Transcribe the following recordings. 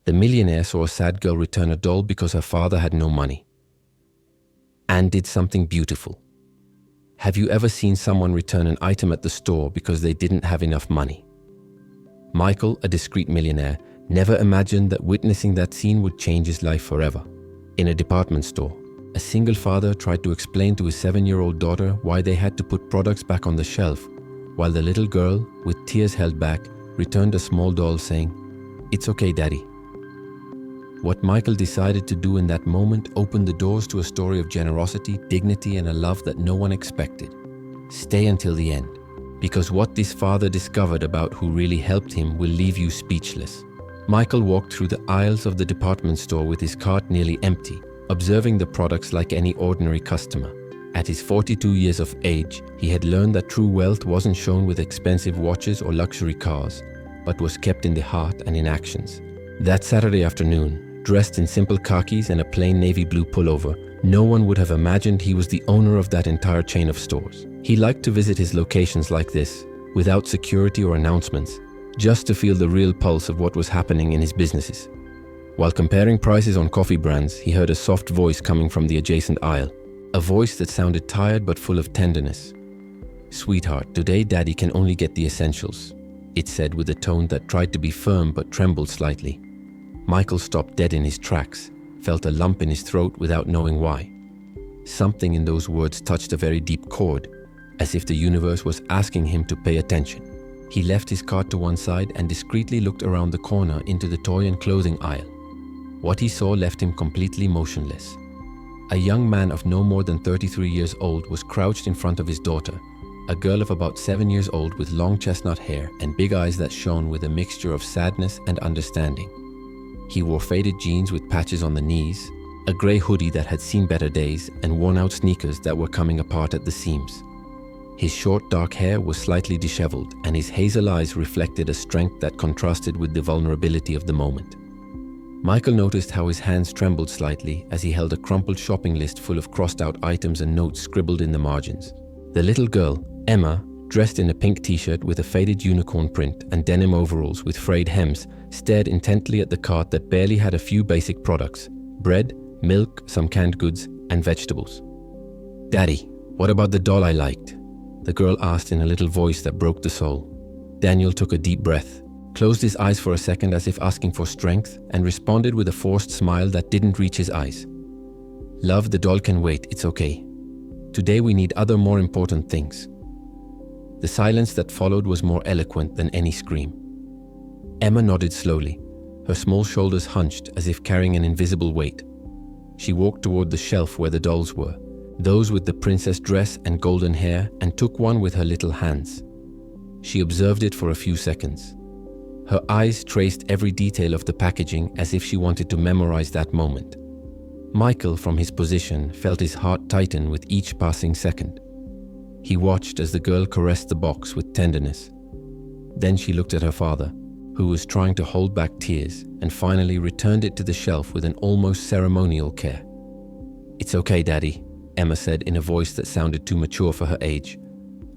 The millionaire saw a sad girl return a doll because her father had no money. Anne did something beautiful. Have you ever seen someone return an item at the store because they didn't have enough money? Michael, a discreet millionaire, never imagined that witnessing that scene would change his life forever. In a department store, a single father tried to explain to his 7-year-old daughter why they had to put products back on the shelf, while the little girl, with tears held back, returned a small doll saying, "It's okay, Daddy." What Michael decided to do in that moment opened the doors to a story of generosity, dignity, and a love that no one expected. Stay until the end, because what this father discovered about who really helped him will leave you speechless. Michael walked through the aisles of the department store with his cart nearly empty, observing the products like any ordinary customer. At his 42 years of age, he had learned that true wealth wasn't shown with expensive watches or luxury cars, but was kept in the heart and in actions. That Saturday afternoon, dressed in simple khakis and a plain navy blue pullover, no one would have imagined he was the owner of that entire chain of stores. He liked to visit his locations like this, without security or announcements, just to feel the real pulse of what was happening in his businesses. While comparing prices on coffee brands, he heard a soft voice coming from the adjacent aisle, a voice that sounded tired but full of tenderness. "Sweetheart, today Daddy can only get the essentials," it said with a tone that tried to be firm but trembled slightly. Michael stopped dead in his tracks, felt a lump in his throat without knowing why. Something in those words touched a very deep chord, as if the universe was asking him to pay attention. He left his cart to one side and discreetly looked around the corner into the toy and clothing aisle. What he saw left him completely motionless. A young man of no more than 33 years old was crouched in front of his daughter, a girl of about 7 years old with long chestnut hair and big eyes that shone with a mixture of sadness and understanding. He wore faded jeans with patches on the knees, a grey hoodie that had seen better days, and worn-out sneakers that were coming apart at the seams. His short dark hair was slightly disheveled, and his hazel eyes reflected a strength that contrasted with the vulnerability of the moment. Michael noticed how his hands trembled slightly as he held a crumpled shopping list full of crossed-out items and notes scribbled in the margins. The little girl, Emma, dressed in a pink t-shirt with a faded unicorn print and denim overalls with frayed hems, stared intently at the cart that barely had a few basic products: bread, milk, some canned goods, and vegetables. "Daddy, what about the doll I liked?" the girl asked in a little voice that broke the soul. Daniel took a deep breath, closed his eyes for a second as if asking for strength, and responded with a forced smile that didn't reach his eyes. "Love, the doll can wait, it's okay. Today we need other more important things." The silence that followed was more eloquent than any scream. Emma nodded slowly, her small shoulders hunched as if carrying an invisible weight. She walked toward the shelf where the dolls were, those with the princess dress and golden hair, and took one with her little hands. She observed it for a few seconds. Her eyes traced every detail of the packaging as if she wanted to memorize that moment. Michael, from his position, felt his heart tighten with each passing second. He watched as the girl caressed the box with tenderness. Then she looked at her father, who was trying to hold back tears, and finally returned it to the shelf with an almost ceremonial care. "It's okay, Daddy," Emma said in a voice that sounded too mature for her age.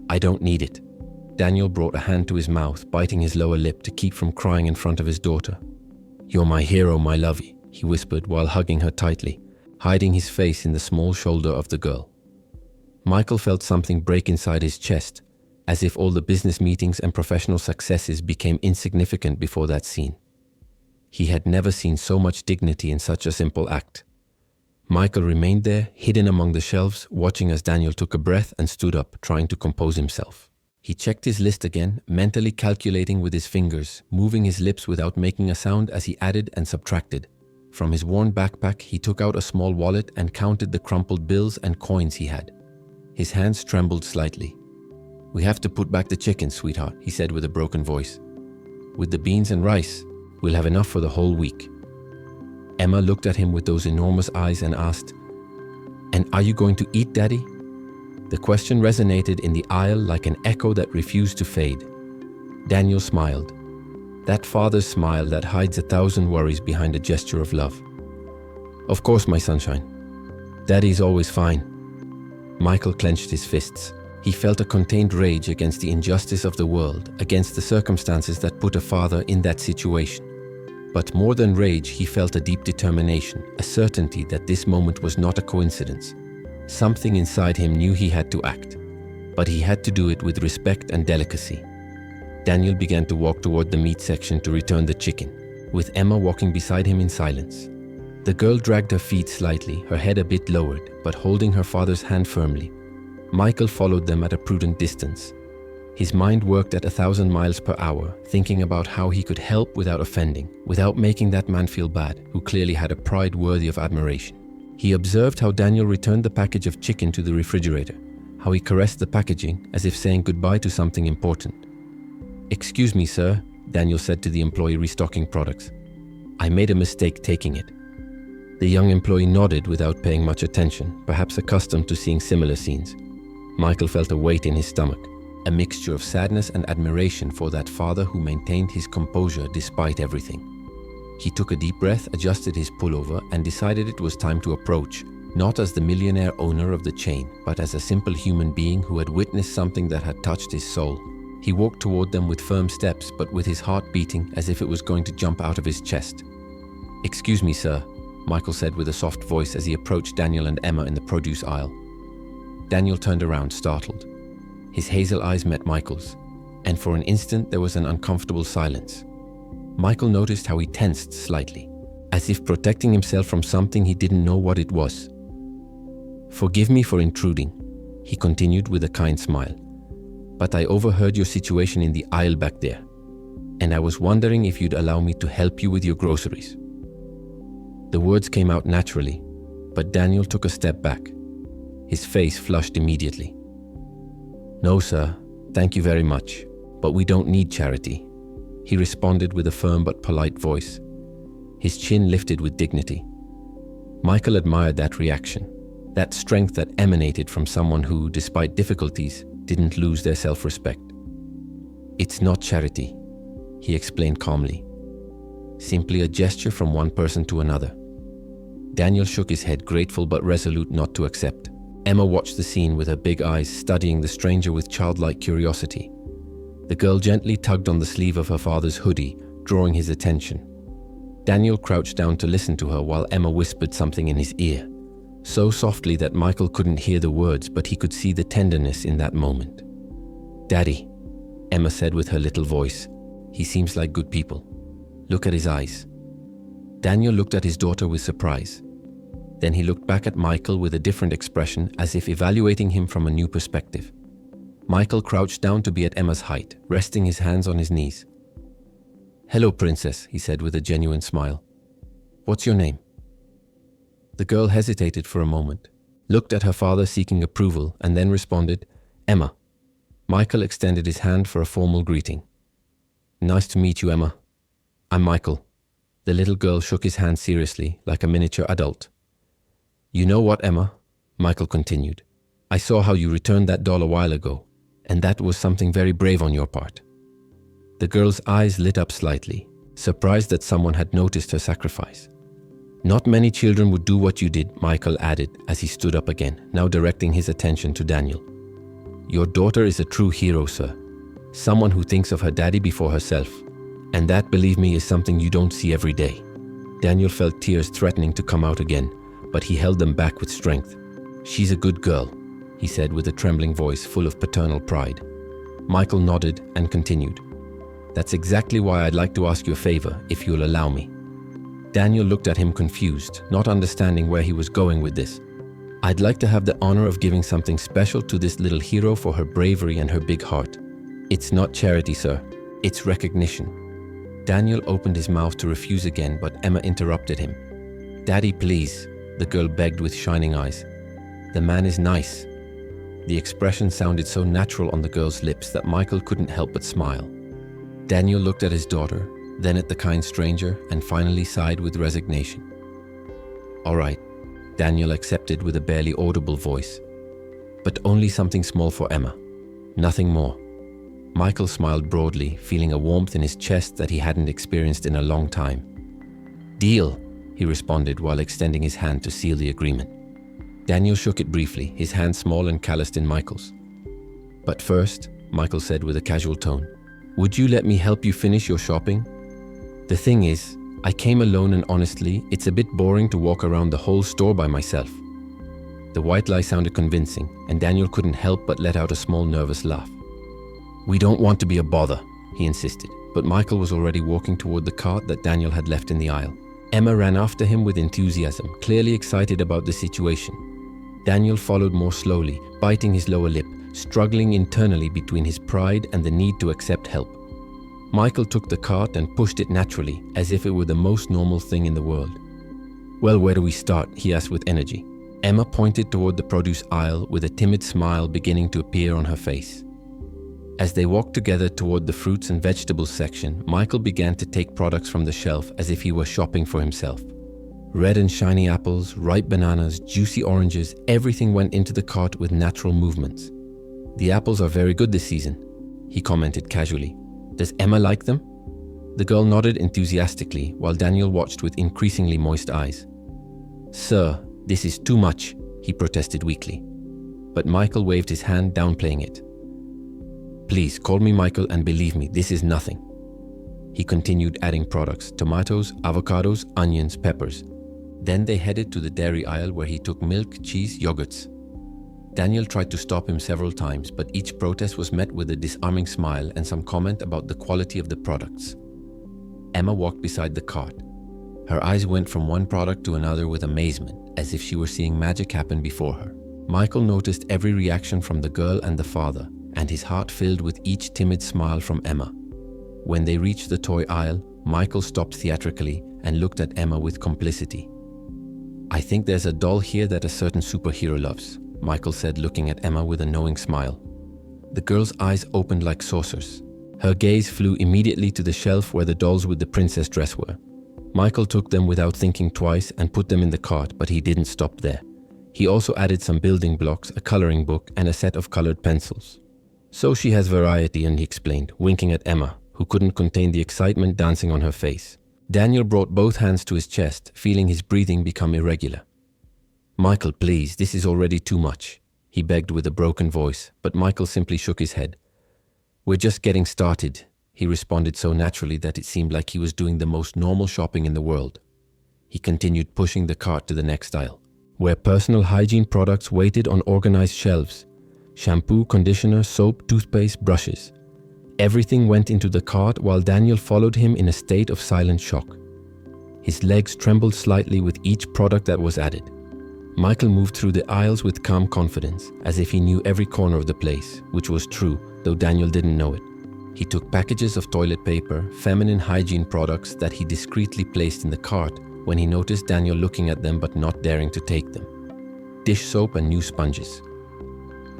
"I don't need it." Daniel brought a hand to his mouth, biting his lower lip to keep from crying in front of his daughter. "You're my hero, my lovey," he whispered while hugging her tightly, hiding his face in the small shoulder of the girl. Michael felt something break inside his chest, as if all the business meetings and professional successes became insignificant before that scene. He had never seen so much dignity in such a simple act. Michael remained there, hidden among the shelves, watching as Daniel took a breath and stood up, trying to compose himself. He checked his list again, mentally calculating with his fingers, moving his lips without making a sound as he added and subtracted. From his worn backpack, he took out a small wallet and counted the crumpled bills and coins he had. His hands trembled slightly. "We have to put back the chicken, sweetheart," he said with a broken voice. "With the beans and rice, we'll have enough for the whole week." Emma looked at him with those enormous eyes and asked, "And are you going to eat, Daddy?" The question resonated in the aisle like an echo that refused to fade. Daniel smiled. That father's smile that hides 1,000 worries behind a gesture of love. "Of course, my sunshine. Daddy's always fine." Michael clenched his fists. He felt a contained rage against the injustice of the world, against the circumstances that put a father in that situation. But more than rage, he felt a deep determination, a certainty that this moment was not a coincidence. Something inside him knew he had to act, but he had to do it with respect and delicacy. Daniel began to walk toward the meat section to return the chicken, with Emma walking beside him in silence. The girl dragged her feet slightly, her head a bit lowered, but holding her father's hand firmly. Michael followed them at a prudent distance. His mind worked at 1,000 miles per hour, thinking about how he could help without offending, without making that man feel bad, who clearly had a pride worthy of admiration. He observed how Daniel returned the package of chicken to the refrigerator, how he caressed the packaging as if saying goodbye to something important. "Excuse me, sir," Daniel said to the employee restocking products. "I made a mistake taking it." The young employee nodded without paying much attention, perhaps accustomed to seeing similar scenes. Michael felt a weight in his stomach, a mixture of sadness and admiration for that father who maintained his composure despite everything. He took a deep breath, adjusted his pullover, and decided it was time to approach, not as the millionaire owner of the chain, but as a simple human being who had witnessed something that had touched his soul. He walked toward them with firm steps, but with his heart beating as if it was going to jump out of his chest. "Excuse me, sir," Michael said with a soft voice as he approached Daniel and Emma in the produce aisle. Daniel turned around, startled. His hazel eyes met Michael's, and for an instant there was an uncomfortable silence. Michael noticed how he tensed slightly, as if protecting himself from something he didn't know what it was. "Forgive me for intruding," he continued with a kind smile, "but I overheard your situation in the aisle back there, and I was wondering if you'd allow me to help you with your groceries." The words came out naturally, but Daniel took a step back. His face flushed immediately. "No, sir, thank you very much, but we don't need charity," he responded with a firm but polite voice. His chin lifted with dignity. Michael admired that reaction, that strength that emanated from someone who, despite difficulties, didn't lose their self-respect. "It's not charity," he explained calmly. "Simply a gesture from one person to another." Daniel shook his head, grateful but resolute not to accept. Emma watched the scene with her big eyes, studying the stranger with childlike curiosity. The girl gently tugged on the sleeve of her father's hoodie, drawing his attention. Daniel crouched down to listen to her while Emma whispered something in his ear, so softly that Michael couldn't hear the words, but he could see the tenderness in that moment. "Daddy," Emma said with her little voice, "he seems like good people. Look at his eyes." Daniel looked at his daughter with surprise. Then he looked back at Michael with a different expression, as if evaluating him from a new perspective. Michael crouched down to be at Emma's height, resting his hands on his knees. "Hello, princess," he said with a genuine smile. "What's your name?" The girl hesitated for a moment, looked at her father seeking approval, and then responded, "Emma." Michael extended his hand for a formal greeting. "Nice to meet you, Emma. I'm Michael." The little girl shook his hand seriously, like a miniature adult. "You know what, Emma?" Michael continued. "I saw how you returned that doll a while ago, and that was something very brave on your part." The girl's eyes lit up slightly, surprised that someone had noticed her sacrifice. "Not many children would do what you did," Michael added as he stood up again, now directing his attention to Daniel. "Your daughter is a true hero, sir. Someone who thinks of her daddy before herself. And that, believe me, is something you don't see every day." Daniel felt tears threatening to come out again, but he held them back with strength. "She's a good girl," he said with a trembling voice full of paternal pride. Michael nodded and continued. "That's exactly why I'd like to ask you a favor, if you'll allow me." Daniel looked at him confused, not understanding where he was going with this. "I'd like to have the honor of giving something special to this little hero for her bravery and her big heart. It's not charity, sir. It's recognition." Daniel opened his mouth to refuse again, but Emma interrupted him. "Daddy, please," the girl begged with shining eyes. "The man is nice." The expression sounded so natural on the girl's lips that Michael couldn't help but smile. Daniel looked at his daughter, then at the kind stranger, and finally sighed with resignation. "All right," Daniel accepted with a barely audible voice. "But only something small for Emma. Nothing more." Michael smiled broadly, feeling a warmth in his chest that he hadn't experienced in a long time. "Deal," he responded while extending his hand to seal the agreement. Daniel shook it briefly, his hand small and calloused in Michael's. "But first," Michael said with a casual tone, "would you let me help you finish your shopping? The thing is, I came alone and honestly, it's a bit boring to walk around the whole store by myself. The white lie sounded convincing, and Daniel couldn't help but let out a small nervous laugh. We don't want to be a bother, he insisted, but Michael was already walking toward the cart that Daniel had left in the aisle. Emma ran after him with enthusiasm, clearly excited about the situation. Daniel followed more slowly, biting his lower lip, struggling internally between his pride and the need to accept help. Michael took the cart and pushed it naturally, as if it were the most normal thing in the world. Well, where do we start? He asked with energy. Emma pointed toward the produce aisle with a timid smile beginning to appear on her face. As they walked together toward the fruits and vegetables section, Michael began to take products from the shelf as if he were shopping for himself. Red and shiny apples, ripe bananas, juicy oranges, everything went into the cart with natural movements. The apples are very good this season, he commented casually. Does Emma like them? The girl nodded enthusiastically while Daniel watched with increasingly moist eyes. Sir, this is too much, he protested weakly. But Michael waved his hand, downplaying it. Please, call me Michael and believe me, this is nothing. He continued adding products, tomatoes, avocados, onions, peppers. Then they headed to the dairy aisle where he took milk, cheese, yogurts. Daniel tried to stop him several times, but each protest was met with a disarming smile and some comment about the quality of the products. Emma walked beside the cart. Her eyes went from one product to another with amazement, as if she were seeing magic happen before her. Michael noticed every reaction from the girl and the father, and his heart filled with each timid smile from Emma. When they reached the toy aisle, Michael stopped theatrically and looked at Emma with complicity. I think there's a doll here that a certain superhero loves, Michael said, looking at Emma with a knowing smile. The girl's eyes opened like saucers. Her gaze flew immediately to the shelf where the dolls with the princess dress were. Michael took them without thinking twice and put them in the cart, but he didn't stop there. He also added some building blocks, a coloring book, and a set of colored pencils. So she has variety, and he explained, winking at Emma, who couldn't contain the excitement dancing on her face. Daniel brought both hands to his chest, feeling his breathing become irregular. Michael, please, this is already too much, he begged with a broken voice, but Michael simply shook his head. We're just getting started, he responded so naturally that it seemed like he was doing the most normal shopping in the world. He continued pushing the cart to the next aisle, where personal hygiene products waited on organized shelves. Shampoo, conditioner, soap, toothpaste, brushes. Everything went into the cart while Daniel followed him in a state of silent shock. His legs trembled slightly with each product that was added. Michael moved through the aisles with calm confidence, as if he knew every corner of the place, which was true, though Daniel didn't know it. He took packages of toilet paper, feminine hygiene products that he discreetly placed in the cart when he noticed Daniel looking at them but not daring to take them. Dish soap and new sponges.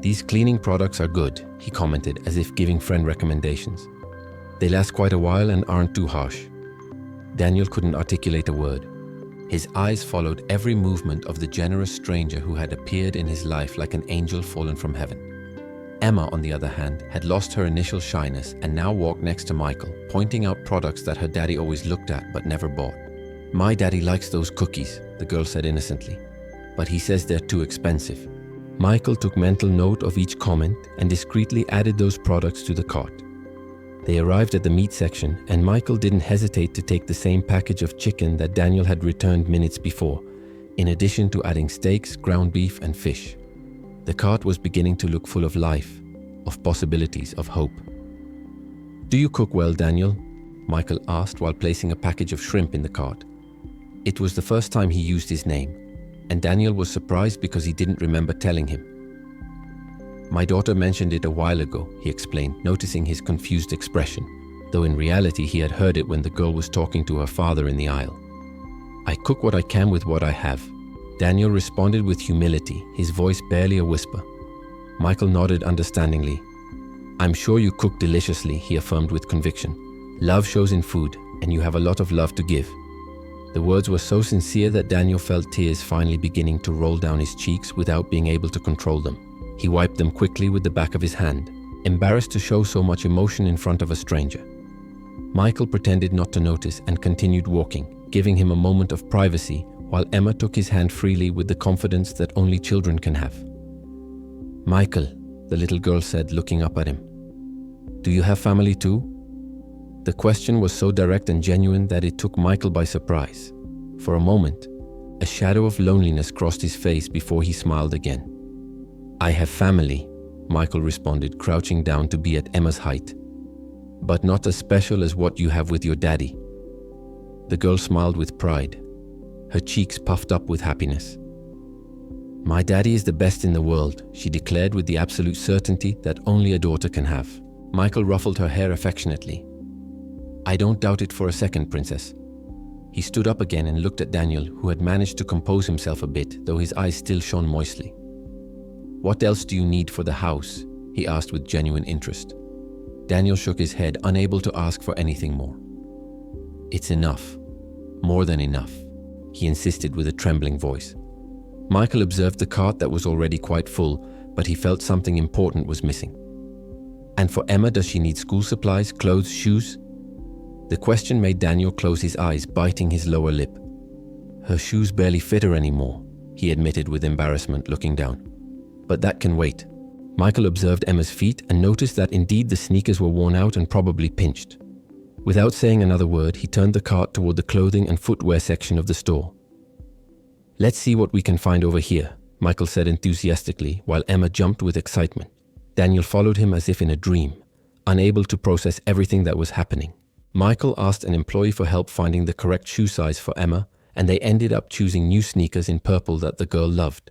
These cleaning products are good, he commented, as if giving friend recommendations. They last quite a while and aren't too harsh. Daniel couldn't articulate a word. His eyes followed every movement of the generous stranger who had appeared in his life like an angel fallen from heaven. Emma, on the other hand, had lost her initial shyness and now walked next to Michael, pointing out products that her daddy always looked at but never bought. My daddy likes those cookies, the girl said innocently, but he says they're too expensive. Michael took mental note of each comment and discreetly added those products to the cart. They arrived at the meat section, and Michael didn't hesitate to take the same package of chicken that Daniel had returned minutes before, in addition to adding steaks, ground beef, and fish. The cart was beginning to look full of life, of possibilities, of hope. Do you cook well, Daniel? Michael asked while placing a package of shrimp in the cart. It was the first time he used his name, and Daniel was surprised because he didn't remember telling him. My daughter mentioned it a while ago, he explained, noticing his confused expression, though in reality he had heard it when the girl was talking to her father in the aisle. I cook what I can with what I have. Daniel responded with humility, his voice barely a whisper. Michael nodded understandingly. I'm sure you cook deliciously, he affirmed with conviction. Love shows in food, and you have a lot of love to give. The words were so sincere that Daniel felt tears finally beginning to roll down his cheeks without being able to control them. He wiped them quickly with the back of his hand, embarrassed to show so much emotion in front of a stranger. Michael pretended not to notice and continued walking, giving him a moment of privacy while Emma took his hand freely with the confidence that only children can have. Michael, the little girl said, looking up at him. Do you have family too? The question was so direct and genuine that it took Michael by surprise. For a moment, a shadow of loneliness crossed his face before he smiled again. "I have family," Michael responded, crouching down to be at Emma's height. "But not as special as what you have with your daddy." The girl smiled with pride, her cheeks puffed up with happiness. "My daddy is the best in the world," she declared with the absolute certainty that only a daughter can have. Michael ruffled her hair affectionately. "I don't doubt it for a second, Princess." He stood up again and looked at Daniel, who had managed to compose himself a bit, though his eyes still shone moistly. "What else do you need for the house?" he asked with genuine interest. Daniel shook his head, unable to ask for anything more. "It's enough. More than enough," he insisted with a trembling voice. Michael observed the cart that was already quite full, but he felt something important was missing. "And for Emma, does she need school supplies, clothes, shoes?" The question made Daniel close his eyes, biting his lower lip. "Her shoes barely fit her anymore," he admitted with embarrassment, looking down. "But that can wait." Michael observed Emma's feet and noticed that indeed the sneakers were worn out and probably pinched. Without saying another word, he turned the cart toward the clothing and footwear section of the store. "Let's see what we can find over here," Michael said enthusiastically, while Emma jumped with excitement. Daniel followed him as if in a dream, unable to process everything that was happening. Michael asked an employee for help finding the correct shoe size for Emma, and they ended up choosing new sneakers in purple that the girl loved.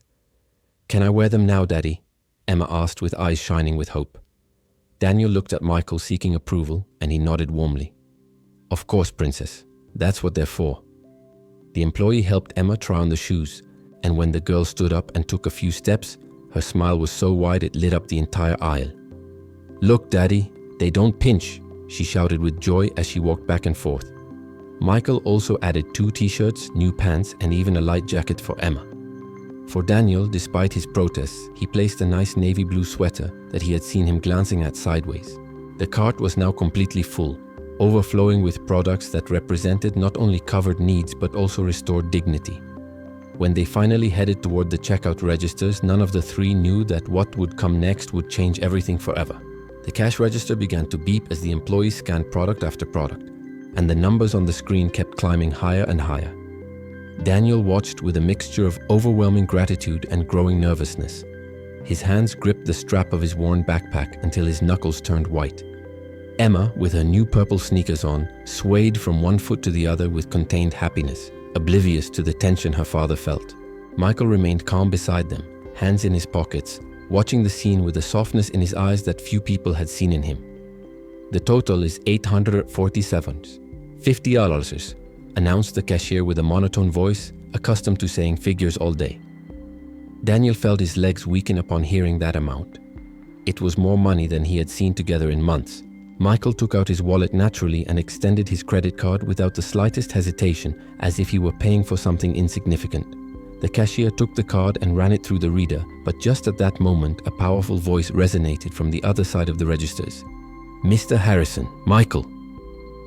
"Can I wear them now, Daddy?" Emma asked with eyes shining with hope. Daniel looked at Michael seeking approval, and he nodded warmly. "Of course, Princess. That's what they're for." The employee helped Emma try on the shoes, and when the girl stood up and took a few steps, her smile was so wide it lit up the entire aisle. "Look, Daddy, they don't pinch," she shouted with joy as she walked back and forth. Michael also added 2 t-shirts, new pants, and even a light jacket for Emma. For Daniel, despite his protests, he placed a nice navy blue sweater that he had seen him glancing at sideways. The cart was now completely full, overflowing with products that represented not only covered needs but also restored dignity. When they finally headed toward the checkout registers, none of the 3 knew that what would come next would change everything forever. The cash register began to beep as the employees scanned product after product, and the numbers on the screen kept climbing higher and higher. Daniel watched with a mixture of overwhelming gratitude and growing nervousness. His hands gripped the strap of his worn backpack until his knuckles turned white. Emma, with her new purple sneakers on, swayed from one foot to the other with contained happiness, oblivious to the tension her father felt. Michael remained calm beside them, hands in his pockets, watching the scene with a softness in his eyes that few people had seen in him. "The total is $847.50, announced the cashier with a monotone voice, accustomed to saying figures all day. Daniel felt his legs weaken upon hearing that amount. It was more money than he had seen together in months. Michael took out his wallet naturally and extended his credit card without the slightest hesitation, as if he were paying for something insignificant. The cashier took the card and ran it through the reader, but just at that moment, a powerful voice resonated from the other side of the registers. "Mr. Harrison, Michael."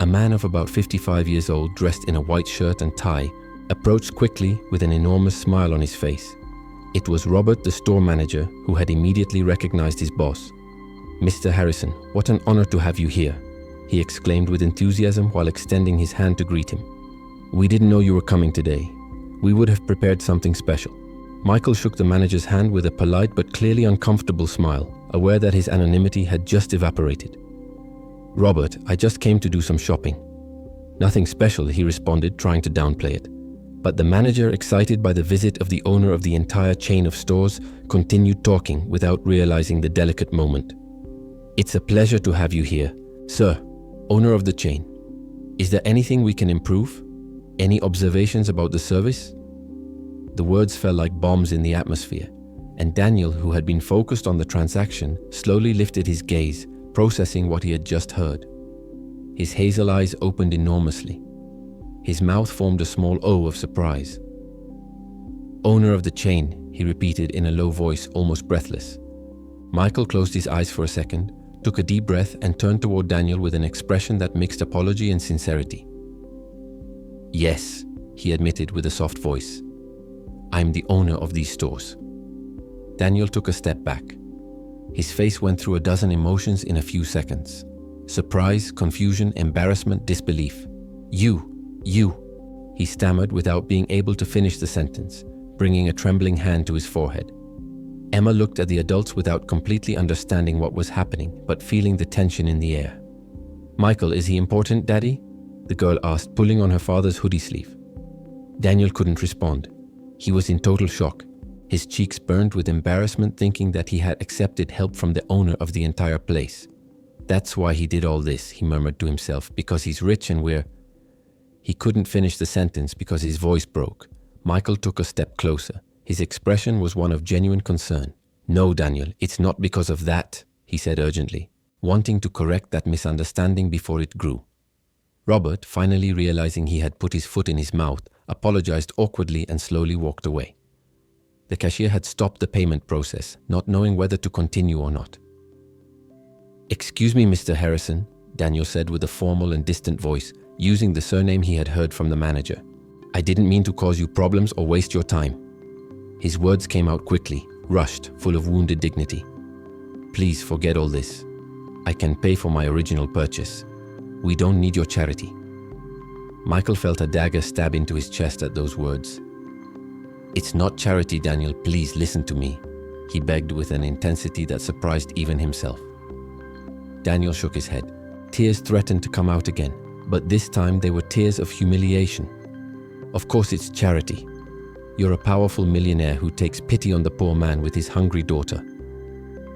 A man of about 55 years old, dressed in a white shirt and tie, approached quickly with an enormous smile on his face. It was Robert, the store manager, who had immediately recognized his boss. "Mr. Harrison, what an honor to have you here," he exclaimed with enthusiasm while extending his hand to greet him. "We didn't know you were coming today. We would have prepared something special." Michael shook the manager's hand with a polite but clearly uncomfortable smile, aware that his anonymity had just evaporated. "Robert, I just came to do some shopping." "Nothing special," he responded, trying to downplay it. But the manager, excited by the visit of the owner of the entire chain of stores, continued talking without realizing the delicate moment. "It's a pleasure to have you here, sir, owner of the chain. Is there anything we can improve? Any observations about the service?" The words fell like bombs in the atmosphere, and Daniel, who had been focused on the transaction, slowly lifted his gaze, processing what he had just heard. His hazel eyes opened enormously. His mouth formed a small O of surprise. "Owner of the chain," he repeated in a low voice, almost breathless. Michael closed his eyes for a second, took a deep breath, and turned toward Daniel with an expression that mixed apology and sincerity. "Yes," he admitted with a soft voice. "I'm the owner of these stores." Daniel took a step back. His face went through a dozen emotions in a few seconds. Surprise, confusion, embarrassment, disbelief. You. He stammered without being able to finish the sentence, bringing a trembling hand to his forehead. Emma looked at the adults without completely understanding what was happening, but feeling the tension in the air. Michael, is he important, Daddy? The girl asked, pulling on her father's hoodie sleeve. Daniel couldn't respond. He was in total shock. His cheeks burned with embarrassment, thinking that he had accepted help from the owner of the entire place. That's why he did all this, he murmured to himself, because he's rich and we're... He couldn't finish the sentence because his voice broke. Michael took a step closer. His expression was one of genuine concern. No, Daniel, it's not because of that, he said urgently, wanting to correct that misunderstanding before it grew. Robert, finally realizing he had put his foot in his mouth, apologized awkwardly and slowly walked away. The cashier had stopped the payment process, not knowing whether to continue or not. "Excuse me, Mr. Harrison," Daniel said with a formal and distant voice, using the surname he had heard from the manager. "I didn't mean to cause you problems or waste your time." His words came out quickly, rushed, full of wounded dignity. "Please forget all this. I can pay for my original purchase. We don't need your charity." Michael felt a dagger stab into his chest at those words. "It's not charity, Daniel. Please listen to me," he begged with an intensity that surprised even himself. Daniel shook his head. Tears threatened to come out again, but this time they were tears of humiliation. "Of course it's charity. You're a powerful millionaire who takes pity on the poor man with his hungry daughter."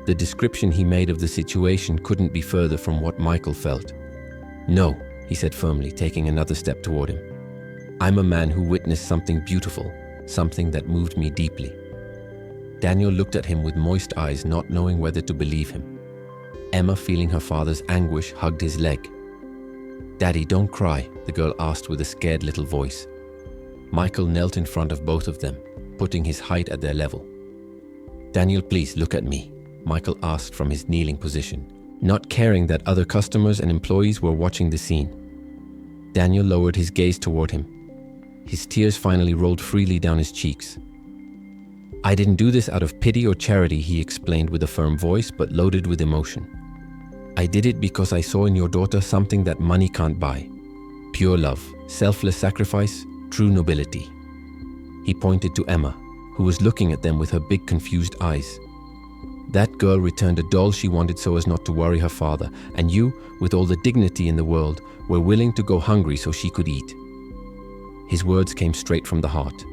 The description he made of the situation couldn't be further from what Michael felt. "No," he said firmly, taking another step toward him. "I'm a man who witnessed something beautiful, something that moved me deeply." Daniel looked at him with moist eyes, not knowing whether to believe him. Emma, feeling her father's anguish, hugged his leg. "Daddy, don't cry," the girl asked with a scared little voice. Michael knelt in front of both of them, putting his height at their level. "Daniel, please look at me," Michael asked from his kneeling position, not caring that other customers and employees were watching the scene. Daniel lowered his gaze toward him. His tears finally rolled freely down his cheeks. "I didn't do this out of pity or charity," he explained with a firm voice, but loaded with emotion. "I did it because I saw in your daughter something that money can't buy. Pure love, selfless sacrifice, true nobility." He pointed to Emma, who was looking at them with her big confused eyes. "That girl returned a doll she wanted so as not to worry her father, and you, with all the dignity in the world, were willing to go hungry so she could eat." His words came straight from the heart.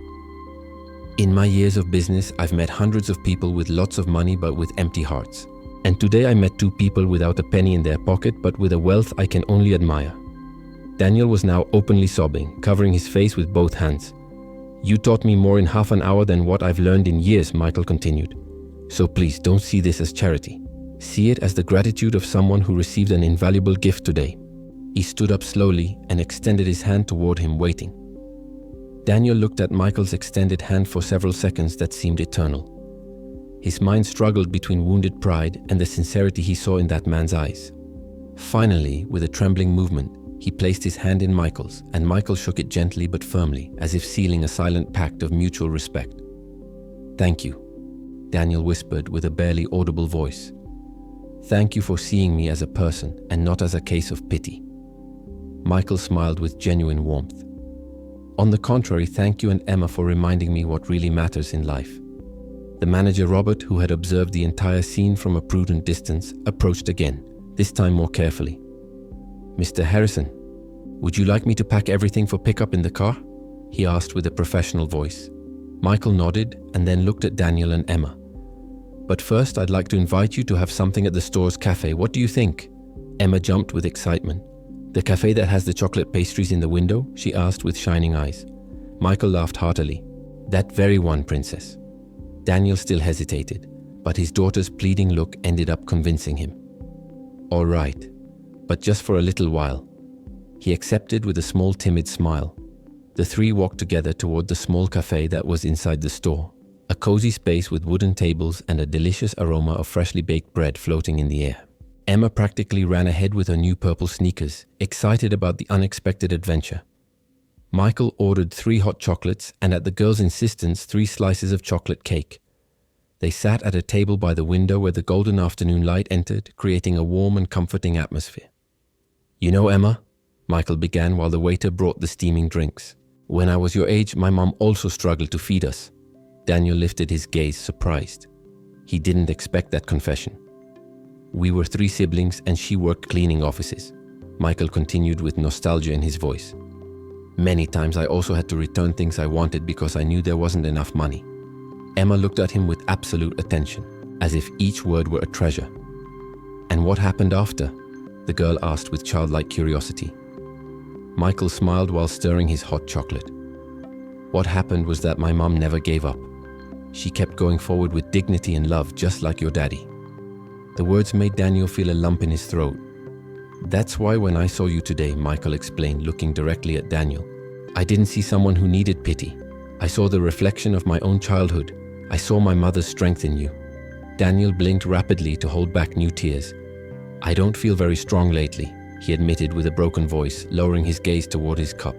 "In my years of business, I've met hundreds of people with lots of money but with empty hearts. And today I met two people without a penny in their pocket but with a wealth I can only admire." Daniel was now openly sobbing, covering his face with both hands. "You taught me more in half an hour than what I've learned in years," Michael continued. "So please don't see this as charity. See it as the gratitude of someone who received an invaluable gift today." He stood up slowly and extended his hand toward him, waiting. Daniel looked at Michael's extended hand for several seconds that seemed eternal. His mind struggled between wounded pride and the sincerity he saw in that man's eyes. Finally, with a trembling movement, he placed his hand in Michael's, and Michael shook it gently but firmly, as if sealing a silent pact of mutual respect. "Thank you," Daniel whispered with a barely audible voice. "Thank you for seeing me as a person and not as a case of pity." Michael smiled with genuine warmth. "On the contrary, thank you and Emma for reminding me what really matters in life." The manager, Robert, who had observed the entire scene from a prudent distance, approached again, this time more carefully. "Mr. Harrison, would you like me to pack everything for pickup in the car?" he asked with a professional voice. Michael nodded and then looked at Daniel and Emma. "But first, I'd like to invite you to have something at the store's cafe. What do you think?" Emma jumped with excitement. "The cafe that has the chocolate pastries in the window?" she asked with shining eyes. Michael laughed heartily. "That very one, Princess." Daniel still hesitated, but his daughter's pleading look ended up convincing him. "All right, but just for a little while." He accepted with a small timid smile. The three walked together toward the small cafe that was inside the store, a cozy space with wooden tables and a delicious aroma of freshly baked bread floating in the air. Emma practically ran ahead with her new purple sneakers, excited about the unexpected adventure. Michael ordered 3 hot chocolates and, at the girl's insistence, 3 slices of chocolate cake. They sat at a table by the window where the golden afternoon light entered, creating a warm and comforting atmosphere. You know, Emma, Michael began while the waiter brought the steaming drinks. When I was your age, my mom also struggled to feed us. Daniel lifted his gaze, surprised. He didn't expect that confession. We were 3 siblings and she worked cleaning offices. Michael continued with nostalgia in his voice. Many times I also had to return things I wanted because I knew there wasn't enough money. Emma looked at him with absolute attention, as if each word were a treasure. And what happened after? The girl asked with childlike curiosity. Michael smiled while stirring his hot chocolate. What happened was that my mom never gave up. She kept going forward with dignity and love, just like your daddy. The words made Daniel feel a lump in his throat. That's why when I saw you today, Michael explained, looking directly at Daniel, I didn't see someone who needed pity. I saw the reflection of my own childhood. I saw my mother's strength in you. Daniel blinked rapidly to hold back new tears. I don't feel very strong lately, he admitted with a broken voice, lowering his gaze toward his cup.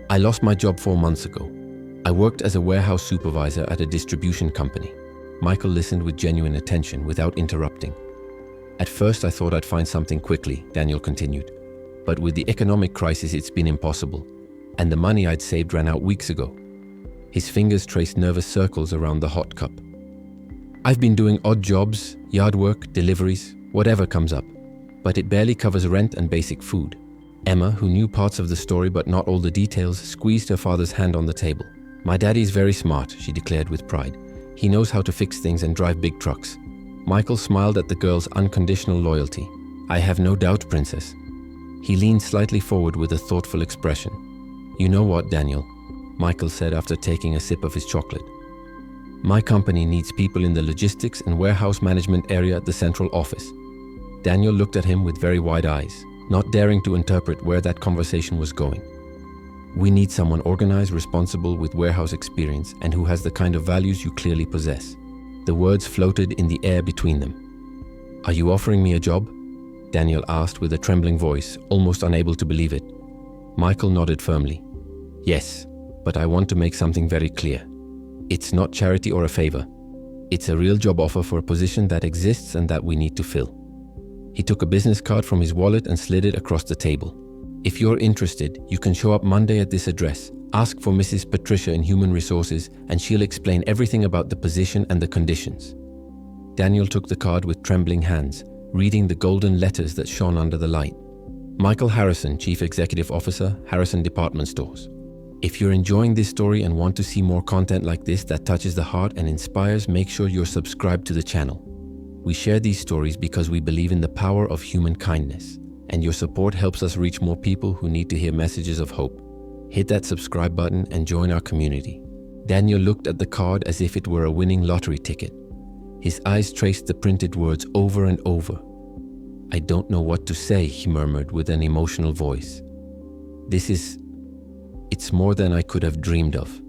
I lost my job 4 months ago. I worked as a warehouse supervisor at a distribution company. Michael listened with genuine attention without interrupting. At first I thought I'd find something quickly, Daniel continued. But with the economic crisis it's been impossible. And the money I'd saved ran out weeks ago. His fingers traced nervous circles around the hot cup. I've been doing odd jobs, yard work, deliveries, whatever comes up. But it barely covers rent and basic food. Emma, who knew parts of the story but not all the details, squeezed her father's hand on the table. My daddy is very smart, she declared with pride. He knows how to fix things and drive big trucks. Michael smiled at the girl's unconditional loyalty. I have no doubt, Princess. He leaned slightly forward with a thoughtful expression. You know what, Daniel? Michael said after taking a sip of his chocolate. My company needs people in the logistics and warehouse management area at the central office. Daniel looked at him with very wide eyes, not daring to interpret where that conversation was going. We need someone organized, responsible, with warehouse experience, and who has the kind of values you clearly possess. The words floated in the air between them. Are you offering me a job? Daniel asked with a trembling voice, almost unable to believe it. Michael nodded firmly. Yes, but I want to make something very clear. It's not charity or a favor. It's a real job offer for a position that exists and that we need to fill. He took a business card from his wallet and slid it across the table. If you're interested, you can show up Monday at this address. Ask for Mrs. Patricia in Human Resources and she'll explain everything about the position and the conditions. Daniel took the card with trembling hands, reading the golden letters that shone under the light. Michael Harrison, Chief Executive Officer, Harrison Department Stores. If you're enjoying this story and want to see more content like this that touches the heart and inspires, make sure you're subscribed to the channel. We share these stories because we believe in the power of human kindness, and your support helps us reach more people who need to hear messages of hope. Hit that subscribe button and join our community. Daniel looked at the card as if it were a winning lottery ticket. His eyes traced the printed words over and over. I don't know what to say, he murmured with an emotional voice. It's more than I could have dreamed of.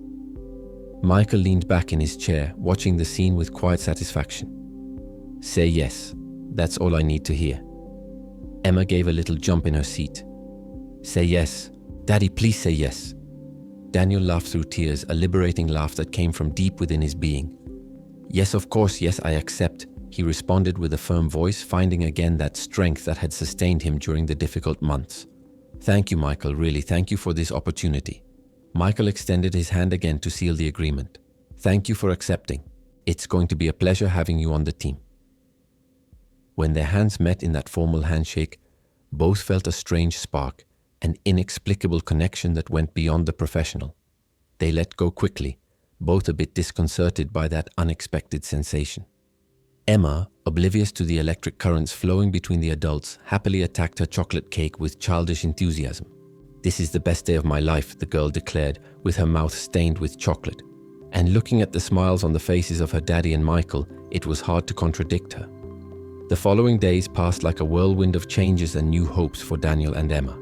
Michael leaned back in his chair, watching the scene with quiet satisfaction. Say yes, that's all I need to hear. Emma gave a little jump in her seat. Say yes. Daddy, please say yes. Daniel laughed through tears, a liberating laugh that came from deep within his being. Yes, of course, yes, I accept, he responded with a firm voice, finding again that strength that had sustained him during the difficult months. Thank you, Michael, really, thank you for this opportunity. Michael extended his hand again to seal the agreement. Thank you for accepting. It's going to be a pleasure having you on the team. When their hands met in that formal handshake, both felt a strange spark, an inexplicable connection that went beyond the professional. They let go quickly, both a bit disconcerted by that unexpected sensation. Emma, oblivious to the electric currents flowing between the adults, happily attacked her chocolate cake with childish enthusiasm. This is the best day of my life, the girl declared, with her mouth stained with chocolate. And looking at the smiles on the faces of her daddy and Michael, it was hard to contradict her. The following days passed like a whirlwind of changes and new hopes for Daniel and Emma.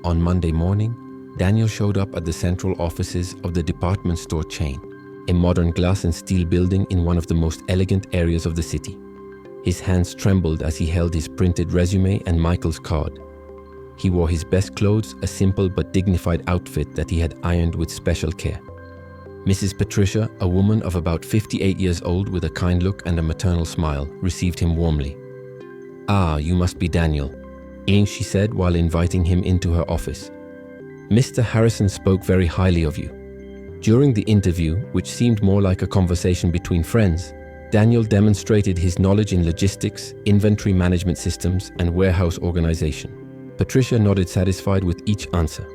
On Monday morning, Daniel showed up at the central offices of the department store chain, a modern glass and steel building in one of the most elegant areas of the city. His hands trembled as he held his printed resume and Michael's card. He wore his best clothes, a simple but dignified outfit that he had ironed with special care. Mrs. Patricia, a woman of about 58 years old with a kind look and a maternal smile, received him warmly. Ah, you must be Daniel. She said while inviting him into her office. Mr. Harrison spoke very highly of you. During the interview, which seemed more like a conversation between friends, Daniel demonstrated his knowledge in logistics, inventory management systems, and warehouse organization. Patricia nodded satisfied with each answer.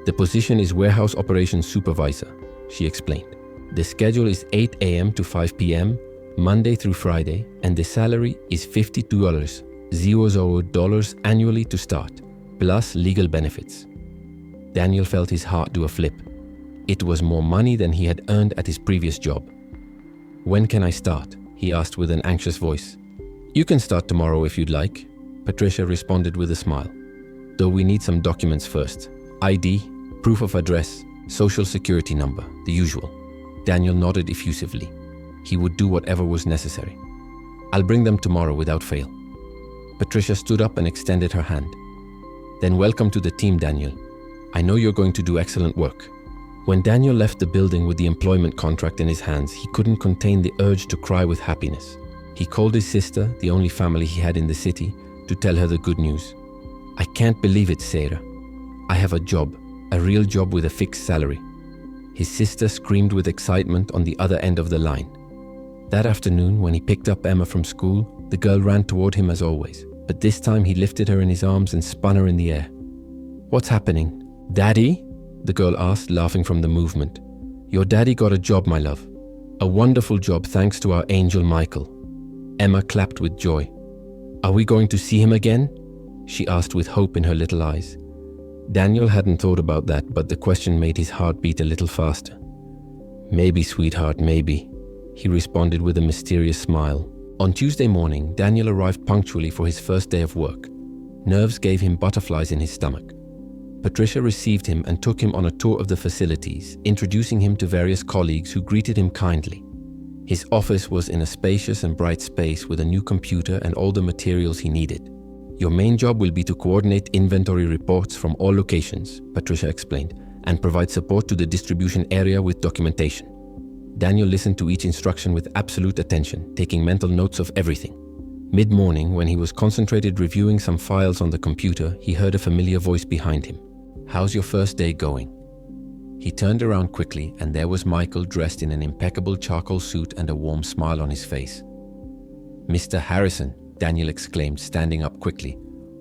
The position is warehouse operations supervisor, she explained. The schedule is 8 a.m. to 5 p.m., Monday through Friday, and the salary is $52 annually to start, plus legal benefits. Daniel felt his heart do a flip. It was more money than he had earned at his previous job. When can I start? He asked with an anxious voice. You can start tomorrow if you'd like, Patricia responded with a smile. Though we need some documents first. ID, proof of address, social security number, the usual. Daniel nodded effusively. He would do whatever was necessary. I'll bring them tomorrow without fail. Patricia stood up and extended her hand. Then welcome to the team, Daniel. I know you're going to do excellent work. When Daniel left the building with the employment contract in his hands, he couldn't contain the urge to cry with happiness. He called his sister, the only family he had in the city, to tell her the good news. I can't believe it, Sarah. I have a job, a real job with a fixed salary. His sister screamed with excitement on the other end of the line. That afternoon, when he picked up Emma from school, the girl ran toward him as always, but this time he lifted her in his arms and spun her in the air. What's happening? Daddy? The girl asked, laughing from the movement. Your daddy got a job, my love. A wonderful job thanks to our angel Michael. Emma clapped with joy. Are we going to see him again? She asked with hope in her little eyes. Daniel hadn't thought about that, but the question made his heart beat a little faster. Maybe, sweetheart, maybe, he responded with a mysterious smile. On Tuesday morning, Daniel arrived punctually for his first day of work. Nerves gave him butterflies in his stomach. Patricia received him and took him on a tour of the facilities, introducing him to various colleagues who greeted him kindly. His office was in a spacious and bright space with a new computer and all the materials he needed. Your main job will be to coordinate inventory reports from all locations, Patricia explained, and provide support to the distribution area with documentation. Daniel listened to each instruction with absolute attention, taking mental notes of everything. Mid-morning, when he was concentrated reviewing some files on the computer, he heard a familiar voice behind him. How's your first day going? He turned around quickly, and there was Michael dressed in an impeccable charcoal suit and a warm smile on his face. Mr. Harrison, Daniel exclaimed, standing up quickly,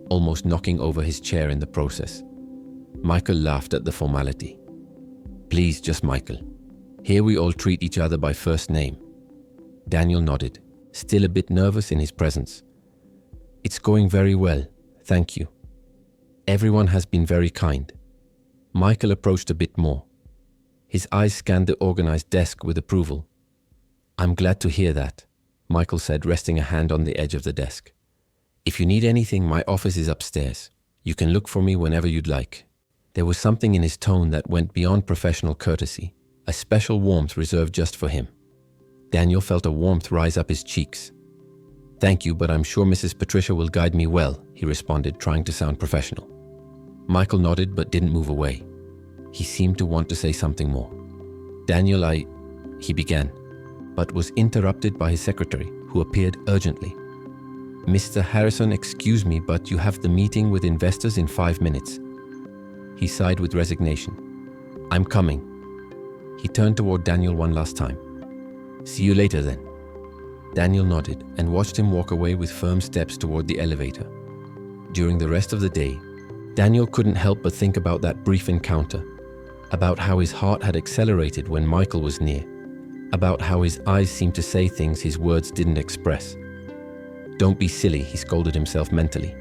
almost knocking over his chair in the process. Michael laughed at the formality. Please, just Michael. Here we all treat each other by first name. Daniel nodded, still a bit nervous in his presence. It's going very well, thank you. Everyone has been very kind. Michael approached a bit more. His eyes scanned the organized desk with approval. I'm glad to hear that, Michael said, resting a hand on the edge of the desk. If you need anything, my office is upstairs. You can look for me whenever you'd like. There was something in his tone that went beyond professional courtesy, a special warmth reserved just for him. Daniel felt a warmth rise up his cheeks. Thank you, but I'm sure Mrs. Patricia will guide me well, he responded, trying to sound professional. Michael nodded but didn't move away. He seemed to want to say something more. Daniel, he began, but was interrupted by his secretary, who appeared urgently. Mr. Harrison, excuse me, but you have the meeting with investors in 5 minutes. He sighed with resignation. I'm coming. He turned toward Daniel one last time. See you later then. Daniel nodded and watched him walk away with firm steps toward the elevator. During the rest of the day, Daniel couldn't help but think about that brief encounter, about how his heart had accelerated when Michael was near, about how his eyes seemed to say things his words didn't express. Don't be silly, he scolded himself mentally.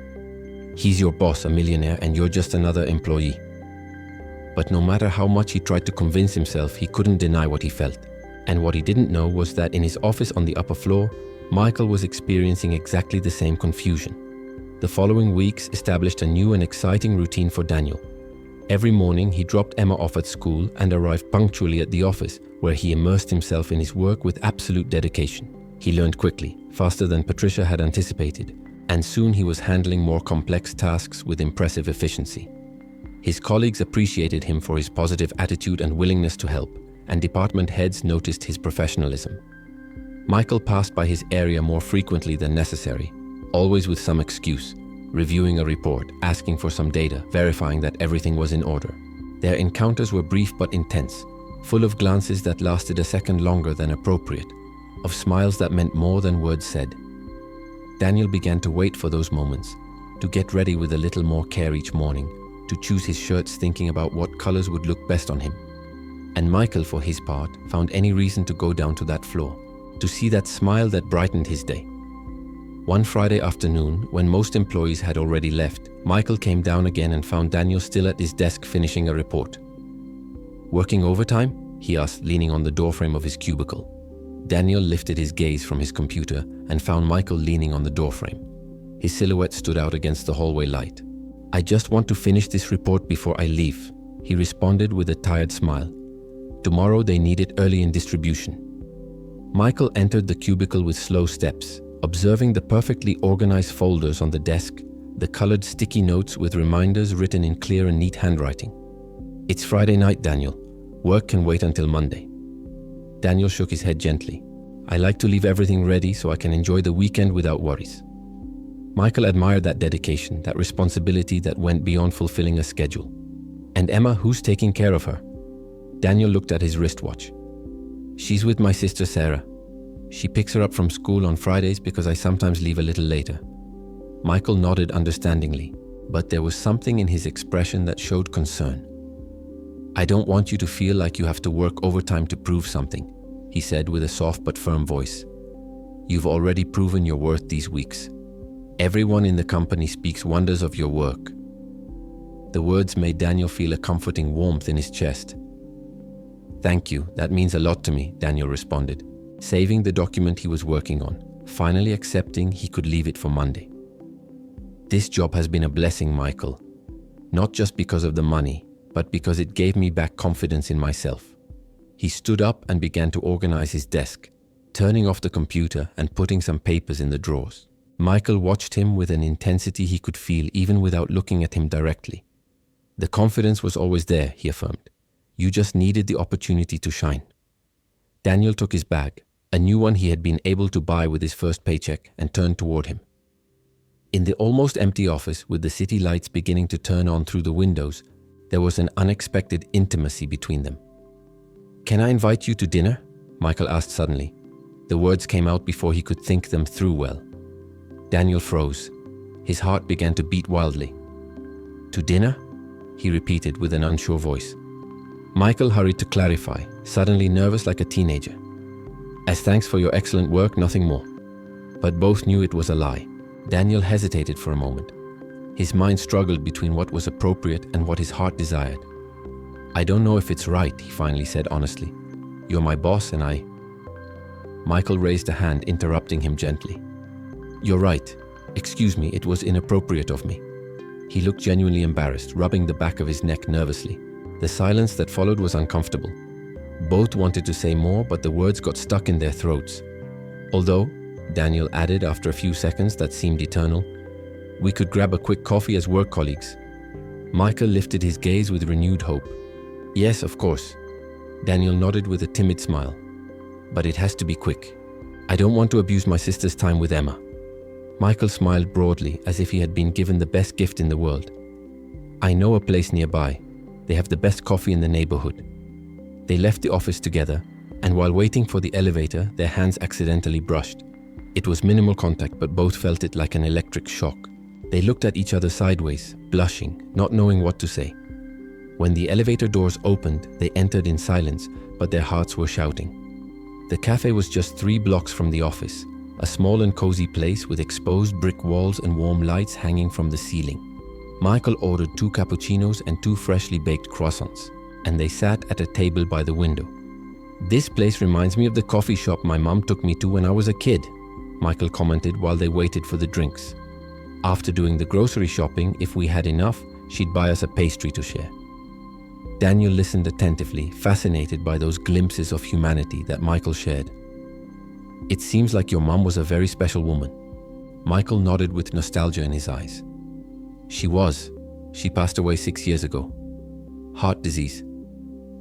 He's your boss, a millionaire, and you're just another employee. But no matter how much he tried to convince himself, he couldn't deny what he felt. And what he didn't know was that in his office on the upper floor, Michael was experiencing exactly the same confusion. The following weeks established a new and exciting routine for Daniel. Every morning, he dropped Emma off at school and arrived punctually at the office, where he immersed himself in his work with absolute dedication. He learned quickly, faster than Patricia had anticipated, and soon he was handling more complex tasks with impressive efficiency. His colleagues appreciated him for his positive attitude and willingness to help, and department heads noticed his professionalism. Michael passed by his area more frequently than necessary, always with some excuse, reviewing a report, asking for some data, verifying that everything was in order. Their encounters were brief but intense, full of glances that lasted a second longer than appropriate, of smiles that meant more than words said. Daniel began to wait for those moments, to get ready with a little more care each morning, to choose his shirts thinking about what colors would look best on him. And Michael, for his part, found any reason to go down to that floor, to see that smile that brightened his day. One Friday afternoon, when most employees had already left, Michael came down again and found Daniel still at his desk finishing a report. "Working overtime?" he asked, leaning on the doorframe of his cubicle. Daniel lifted his gaze from his computer and found Michael leaning on the doorframe. His silhouette stood out against the hallway light. "I just want to finish this report before I leave," he responded with a tired smile. "Tomorrow they need it early in distribution." Michael entered the cubicle with slow steps, observing the perfectly organized folders on the desk, the colored sticky notes with reminders written in clear and neat handwriting. "It's Friday night, Daniel. Work can wait until Monday." Daniel shook his head gently. "I like to leave everything ready so I can enjoy the weekend without worries." Michael admired that dedication, that responsibility that went beyond fulfilling a schedule. "And Emma, who's taking care of her?" Daniel looked at his wristwatch. "She's with my sister Sarah. She picks her up from school on Fridays because I sometimes leave a little later." Michael nodded understandingly, but there was something in his expression that showed concern. "I don't want you to feel like you have to work overtime to prove something," he said with a soft but firm voice. "You've already proven your worth these weeks. Everyone in the company speaks wonders of your work." The words made Daniel feel a comforting warmth in his chest. "Thank you, that means a lot to me," Daniel responded, saving the document he was working on, finally accepting he could leave it for Monday. "This job has been a blessing, Michael. Not just because of the money, but because it gave me back confidence in myself." He stood up and began to organize his desk, turning off the computer and putting some papers in the drawers. Michael watched him with an intensity he could feel even without looking at him directly. "The confidence was always there," he affirmed. "You just needed the opportunity to shine." Daniel took his bag, a new one he had been able to buy with his first paycheck, and turned toward him. In the almost empty office, with the city lights beginning to turn on through the windows, there was an unexpected intimacy between them. "Can I invite you to dinner?" Michael asked suddenly. The words came out before he could think them through well. Daniel froze. His heart began to beat wildly. "To dinner?" he repeated with an unsure voice. Michael hurried to clarify, suddenly nervous like a teenager. "As thanks for your excellent work, nothing more." But both knew it was a lie. Daniel hesitated for a moment. His mind struggled between what was appropriate and what his heart desired. "I don't know if it's right," he finally said honestly. "You're my boss and I—" Michael raised a hand, interrupting him gently. "You're right. Excuse me, it was inappropriate of me." He looked genuinely embarrassed, rubbing the back of his neck nervously. The silence that followed was uncomfortable. Both wanted to say more, but the words got stuck in their throats. "Although," Daniel added after a few seconds that seemed eternal, "we could grab a quick coffee as work colleagues." Michael lifted his gaze with renewed hope. "Yes, of course." Daniel nodded with a timid smile. "But it has to be quick. I don't want to abuse my sister's time with Emma." Michael smiled broadly, as if he had been given the best gift in the world. "I know a place nearby. They have the best coffee in the neighborhood." They left the office together, and while waiting for the elevator, their hands accidentally brushed. It was minimal contact, but both felt it like an electric shock. They looked at each other sideways, blushing, not knowing what to say. When the elevator doors opened, they entered in silence, but their hearts were shouting. The cafe was just 3 blocks from the office, a small and cozy place with exposed brick walls and warm lights hanging from the ceiling. Michael ordered 2 cappuccinos and 2 freshly baked croissants, and they sat at a table by the window. "This place reminds me of the coffee shop my mom took me to when I was a kid," Michael commented while they waited for the drinks. "After doing the grocery shopping, if we had enough, she'd buy us a pastry to share." Daniel listened attentively, fascinated by those glimpses of humanity that Michael shared. "It seems like your mom was a very special woman." Michael nodded with nostalgia in his eyes. "She was. She passed away 6 years ago. Heart disease."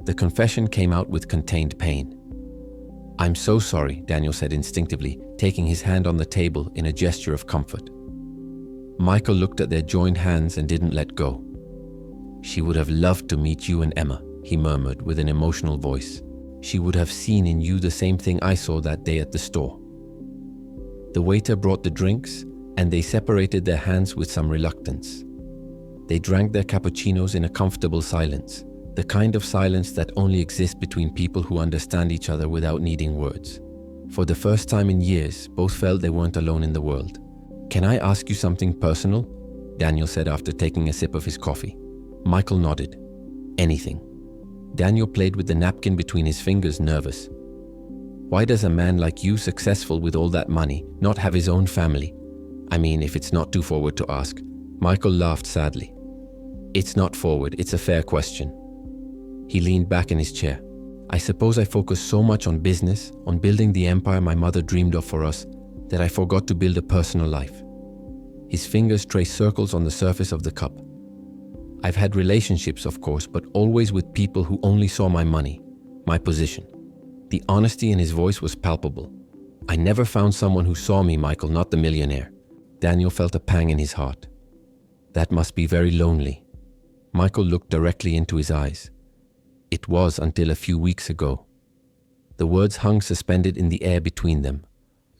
The confession came out with contained pain. "I'm so sorry," Daniel said instinctively, taking his hand on the table in a gesture of comfort. Michael looked at their joined hands and didn't let go. "She would have loved to meet you and Emma," he murmured with an emotional voice. "She would have seen in you the same thing I saw that day at the store." The waiter brought the drinks, and they separated their hands with some reluctance. They drank their cappuccinos in a comfortable silence, the kind of silence that only exists between people who understand each other without needing words. For the first time in years, both felt they weren't alone in the world. "Can I ask you something personal?" Daniel said after taking a sip of his coffee. Michael nodded. "Anything." Daniel played with the napkin between his fingers, nervous. "Why does a man like you, successful with all that money, not have his own family? I mean, if it's not too forward to ask." Michael laughed sadly. "It's not forward, it's a fair question." He leaned back in his chair. "I suppose I focused so much on business, on building the empire my mother dreamed of for us, that I forgot to build a personal life." His fingers traced circles on the surface of the cup. "I've had relationships, of course, but always with people who only saw my money, my position." The honesty in his voice was palpable. "I never found someone who saw me, Michael, not the millionaire." Daniel felt a pang in his heart. "That must be very lonely." Michael looked directly into his eyes. "It was until a few weeks ago." The words hung suspended in the air between them,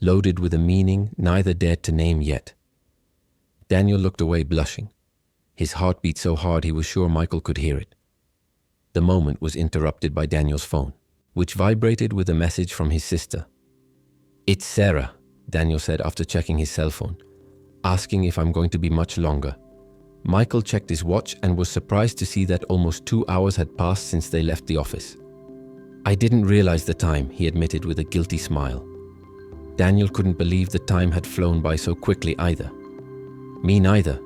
loaded with a meaning neither dared to name yet. Daniel looked away, blushing. His heart beat so hard he was sure Michael could hear it. The moment was interrupted by Daniel's phone, which vibrated with a message from his sister. "It's Sarah," Daniel said after checking his cell phone, "asking if I'm going to be much longer." Michael checked his watch and was surprised to see that almost 2 hours had passed since they left the office. "I didn't realize the time," he admitted with a guilty smile. Daniel couldn't believe the time had flown by so quickly either. "Me neither."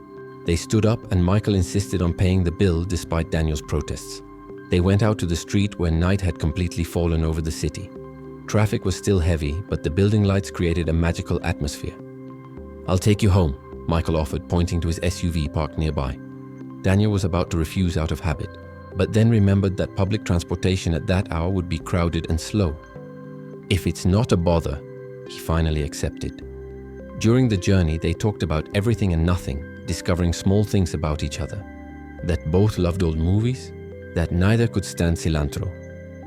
They stood up and Michael insisted on paying the bill despite Daniel's protests. They went out to the street where night had completely fallen over the city. Traffic was still heavy, but the building lights created a magical atmosphere. "I'll take you home," Michael offered, pointing to his SUV parked nearby. Daniel was about to refuse out of habit, but then remembered that public transportation at that hour would be crowded and slow. "If it's not a bother," he finally accepted. During the journey, they talked about everything and nothing, discovering small things about each other. That both loved old movies, that neither could stand cilantro,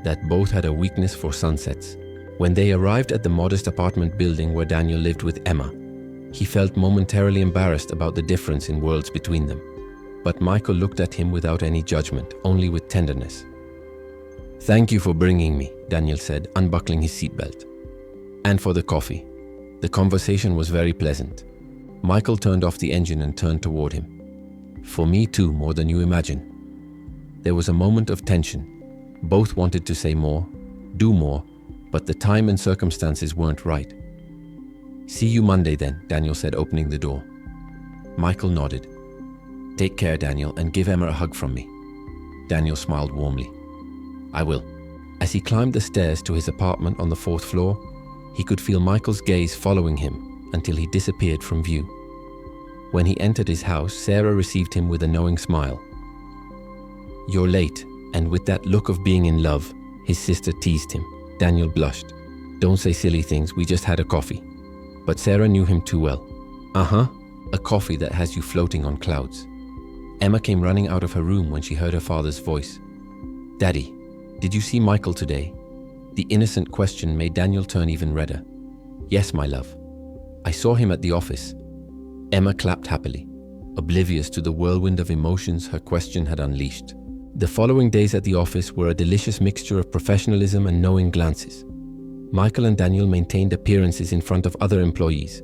that both had a weakness for sunsets. When they arrived at the modest apartment building where Daniel lived with Emma, he felt momentarily embarrassed about the difference in worlds between them. But Michael looked at him without any judgment, only with tenderness. "Thank you for bringing me," Daniel said, unbuckling his seatbelt. "And for the coffee." The conversation was very pleasant. Michael turned off the engine and turned toward him. "For me too, more than you imagine." There was a moment of tension. Both wanted to say more, do more, but the time and circumstances weren't right. "See you Monday then," Daniel said, opening the door. Michael nodded. "Take care, Daniel, and give Emma a hug from me." Daniel smiled warmly. "I will." As he climbed the stairs to his apartment on the 4th floor, he could feel Michael's gaze following him until he disappeared from view. When he entered his house, Sarah received him with a knowing smile. "You're late," and with that look of being in love, his sister teased him. Daniel blushed. "Don't say silly things, we just had a coffee." But Sarah knew him too well. "Uh-huh, a coffee that has you floating on clouds." Emma came running out of her room when she heard her father's voice. "Daddy, did you see Michael today?" The innocent question made Daniel turn even redder. "Yes, my love. I saw him at the office." Emma clapped happily, oblivious to the whirlwind of emotions her question had unleashed. The following days at the office were a delicious mixture of professionalism and knowing glances. Michael and Daniel maintained appearances in front of other employees,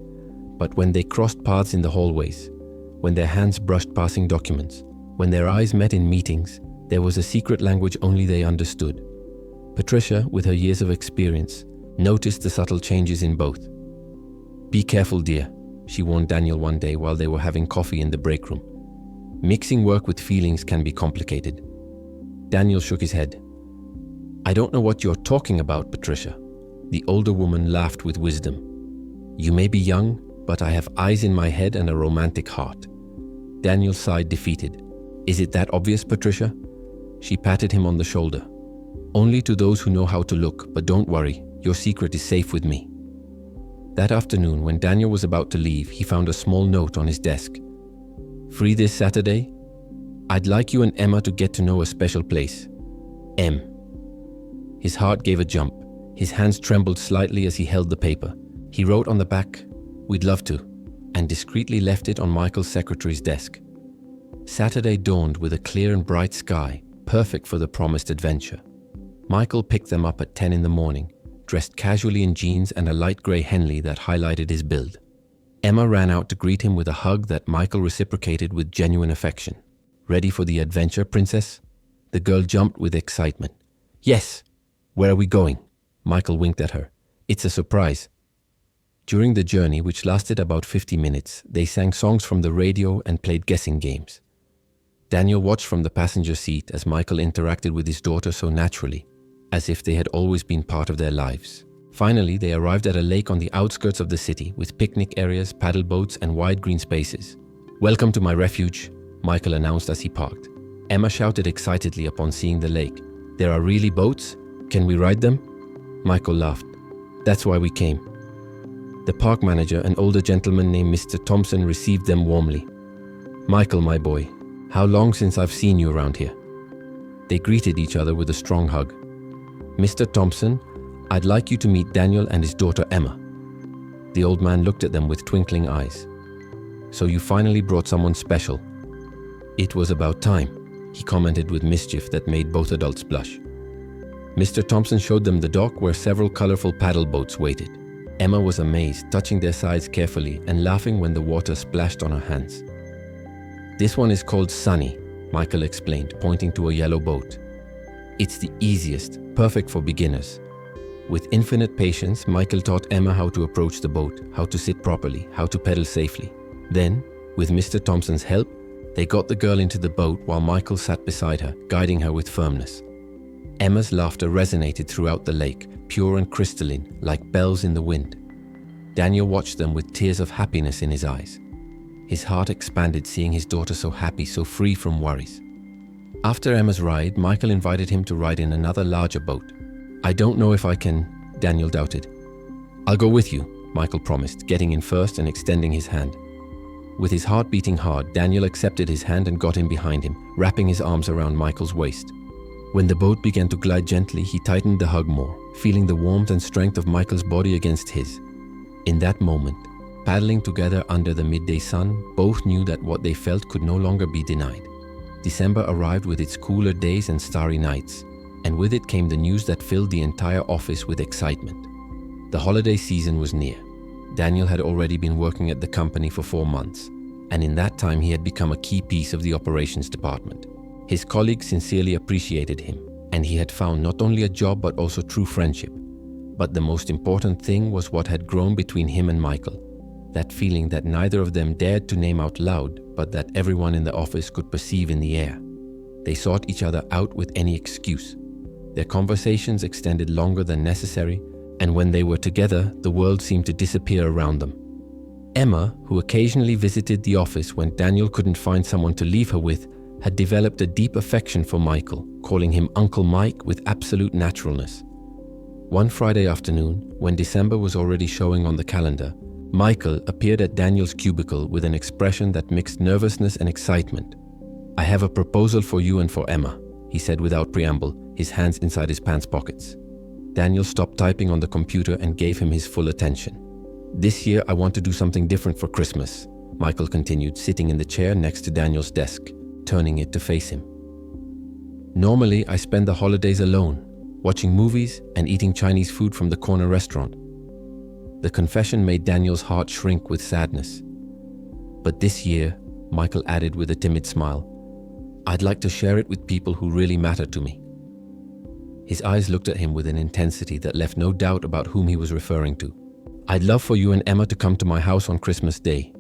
but when they crossed paths in the hallways, when their hands brushed passing documents, when their eyes met in meetings, there was a secret language only they understood. Patricia, with her years of experience, noticed the subtle changes in both. "Be careful, dear," she warned Daniel one day while they were having coffee in the break room. "Mixing work with feelings can be complicated." Daniel shook his head. "I don't know what you're talking about, Patricia." The older woman laughed with wisdom. "You may be young, but I have eyes in my head and a romantic heart." Daniel sighed, defeated. "Is it that obvious, Patricia?" She patted him on the shoulder. "Only to those who know how to look, but don't worry, your secret is safe with me." That afternoon, when Daniel was about to leave, he found a small note on his desk, Free this Saturday? I'd like you and Emma to get to know a special place. M. His heart gave a jump. His hands trembled slightly as he held the paper. He wrote on the back, "We'd love to," and discreetly left it on Michael's secretary's desk. Saturday dawned with a clear and bright sky, perfect for the promised adventure. Michael picked them up at 10 in the morning, dressed casually in jeans and a light grey Henley that highlighted his build. Emma ran out to greet him with a hug that Michael reciprocated with genuine affection. "Ready for the adventure, princess?" The girl jumped with excitement. "Yes! Where are we going?" Michael winked at her. "It's a surprise." During the journey, which lasted about 50 minutes, they sang songs from the radio and played guessing games. Daniel watched from the passenger seat as Michael interacted with his daughter so naturally, as if they had always been part of their lives. Finally, they arrived at a lake on the outskirts of the city with picnic areas, paddle boats, and wide green spaces. "Welcome to my refuge," Michael announced as he parked. Emma shouted excitedly upon seeing the lake. "There are really boats? Can we ride them?" Michael laughed. "That's why we came." The park manager, an older gentleman named Mr. Thompson, received them warmly. "Michael, my boy, how long since I've seen you around here?" They greeted each other with a strong hug. "Mr. Thompson, I'd like you to meet Daniel and his daughter Emma." The old man looked at them with twinkling eyes. "So you finally brought someone special." "It was about time," he commented with mischief that made both adults blush. Mr. Thompson showed them the dock where several colorful paddle boats waited. Emma was amazed, touching their sides carefully and laughing when the water splashed on her hands. "This one is called Sunny," Michael explained, pointing to a yellow boat. "It's the easiest, perfect for beginners." With infinite patience, Michael taught Emma how to approach the boat, how to sit properly, how to pedal safely. Then, with Mr. Thompson's help, they got the girl into the boat while Michael sat beside her, guiding her with firmness. Emma's laughter resonated throughout the lake, pure and crystalline, like bells in the wind. Daniel watched them with tears of happiness in his eyes. His heart expanded seeing his daughter so happy, so free from worries. After Emma's ride, Michael invited him to ride in another larger boat. "I don't know if I can," Daniel doubted. "I'll go with you," Michael promised, getting in first and extending his hand. With his heart beating hard, Daniel accepted his hand and got in behind him, wrapping his arms around Michael's waist. When the boat began to glide gently, he tightened the hug more, feeling the warmth and strength of Michael's body against his. In that moment, paddling together under the midday sun, both knew that what they felt could no longer be denied. December arrived with its cooler days and starry nights, and with it came the news that filled the entire office with excitement. The holiday season was near. Daniel had already been working at the company for 4 months, and in that time he had become a key piece of the operations department. His colleagues sincerely appreciated him, and he had found not only a job but also true friendship. But the most important thing was what had grown between him and Michael. That feeling that neither of them dared to name out loud, but that everyone in the office could perceive in the air. They sought each other out with any excuse. Their conversations extended longer than necessary, and when they were together, the world seemed to disappear around them. Emma, who occasionally visited the office when Daniel couldn't find someone to leave her with, had developed a deep affection for Michael, calling him Uncle Mike with absolute naturalness. One Friday afternoon, when December was already showing on the calendar, Michael appeared at Daniel's cubicle with an expression that mixed nervousness and excitement. "I have a proposal for you and for Emma," he said without preamble, his hands inside his pants pockets. Daniel stopped typing on the computer and gave him his full attention. "This year I want to do something different for Christmas," Michael continued, sitting in the chair next to Daniel's desk, turning it to face him. "Normally I spend the holidays alone, watching movies and eating Chinese food from the corner restaurant." The confession made Daniel's heart shrink with sadness. "But this year," Michael added with a timid smile, "I'd like to share it with people who really matter to me." His eyes looked at him with an intensity that left no doubt about whom he was referring to. "I'd love for you and Emma to come to my house on Christmas Day.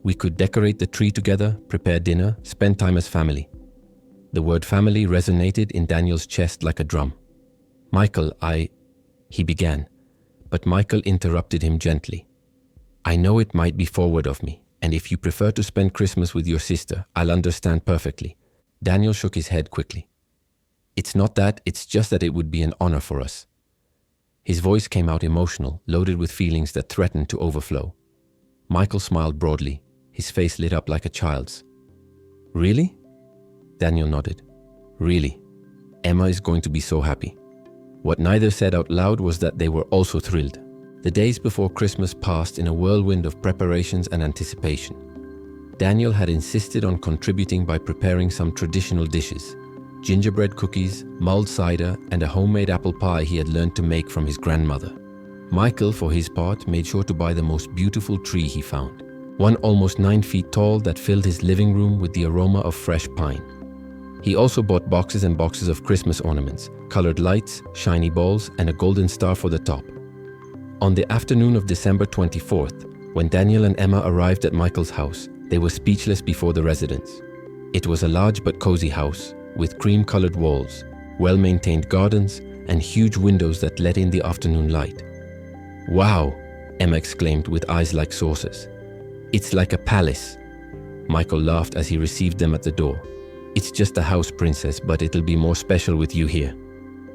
We could decorate the tree together, prepare dinner, spend time as family." The word family resonated in Daniel's chest like a drum. "Michael, he began, but Michael interrupted him gently. "I know it might be forward of me, and if you prefer to spend Christmas with your sister, I'll understand perfectly." Daniel shook his head quickly. "It's not that, it's just that it would be an honor for us." His voice came out emotional, loaded with feelings that threatened to overflow. Michael smiled broadly, his face lit up like a child's. Really? Daniel nodded. Really. Emma is going to be so happy. What neither said out loud was that they were also thrilled. The days before Christmas passed in a whirlwind of preparations and anticipation. Daniel had insisted on contributing by preparing some traditional dishes: gingerbread cookies, mulled cider, and a homemade apple pie he had learned to make from his grandmother. Michael, for his part, made sure to buy the most beautiful tree he found, one almost 9 feet tall that filled his living room with the aroma of fresh pine. He also bought boxes and boxes of Christmas ornaments, colored lights, shiny balls, and a golden star for the top. On the afternoon of December 24th, when Daniel and Emma arrived at Michael's house, they were speechless before the residence. It was a large but cozy house, with cream-colored walls, well-maintained gardens, and huge windows that let in the afternoon light. "Wow!" Emma exclaimed with eyes like saucers. "It's like a palace." Michael laughed as he received them at the door. "It's just a house, princess, but it'll be more special with you here."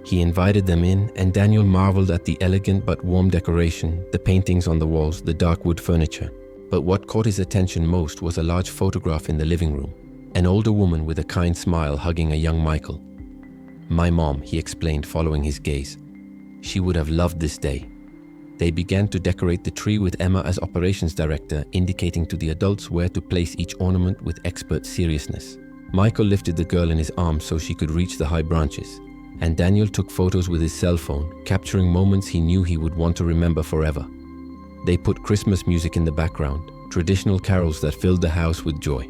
He invited them in, and Daniel marveled at the elegant but warm decoration, the paintings on the walls, the dark wood furniture. But what caught his attention most was a large photograph in the living room, an older woman with a kind smile hugging a young Michael. "My mom," he explained, following his gaze. "She would have loved this day." They began to decorate the tree with Emma as operations director, indicating to the adults where to place each ornament with expert seriousness. Michael lifted the girl in his arms so she could reach the high branches, and Daniel took photos with his cell phone, capturing moments he knew he would want to remember forever. They put Christmas music in the background, traditional carols that filled the house with joy.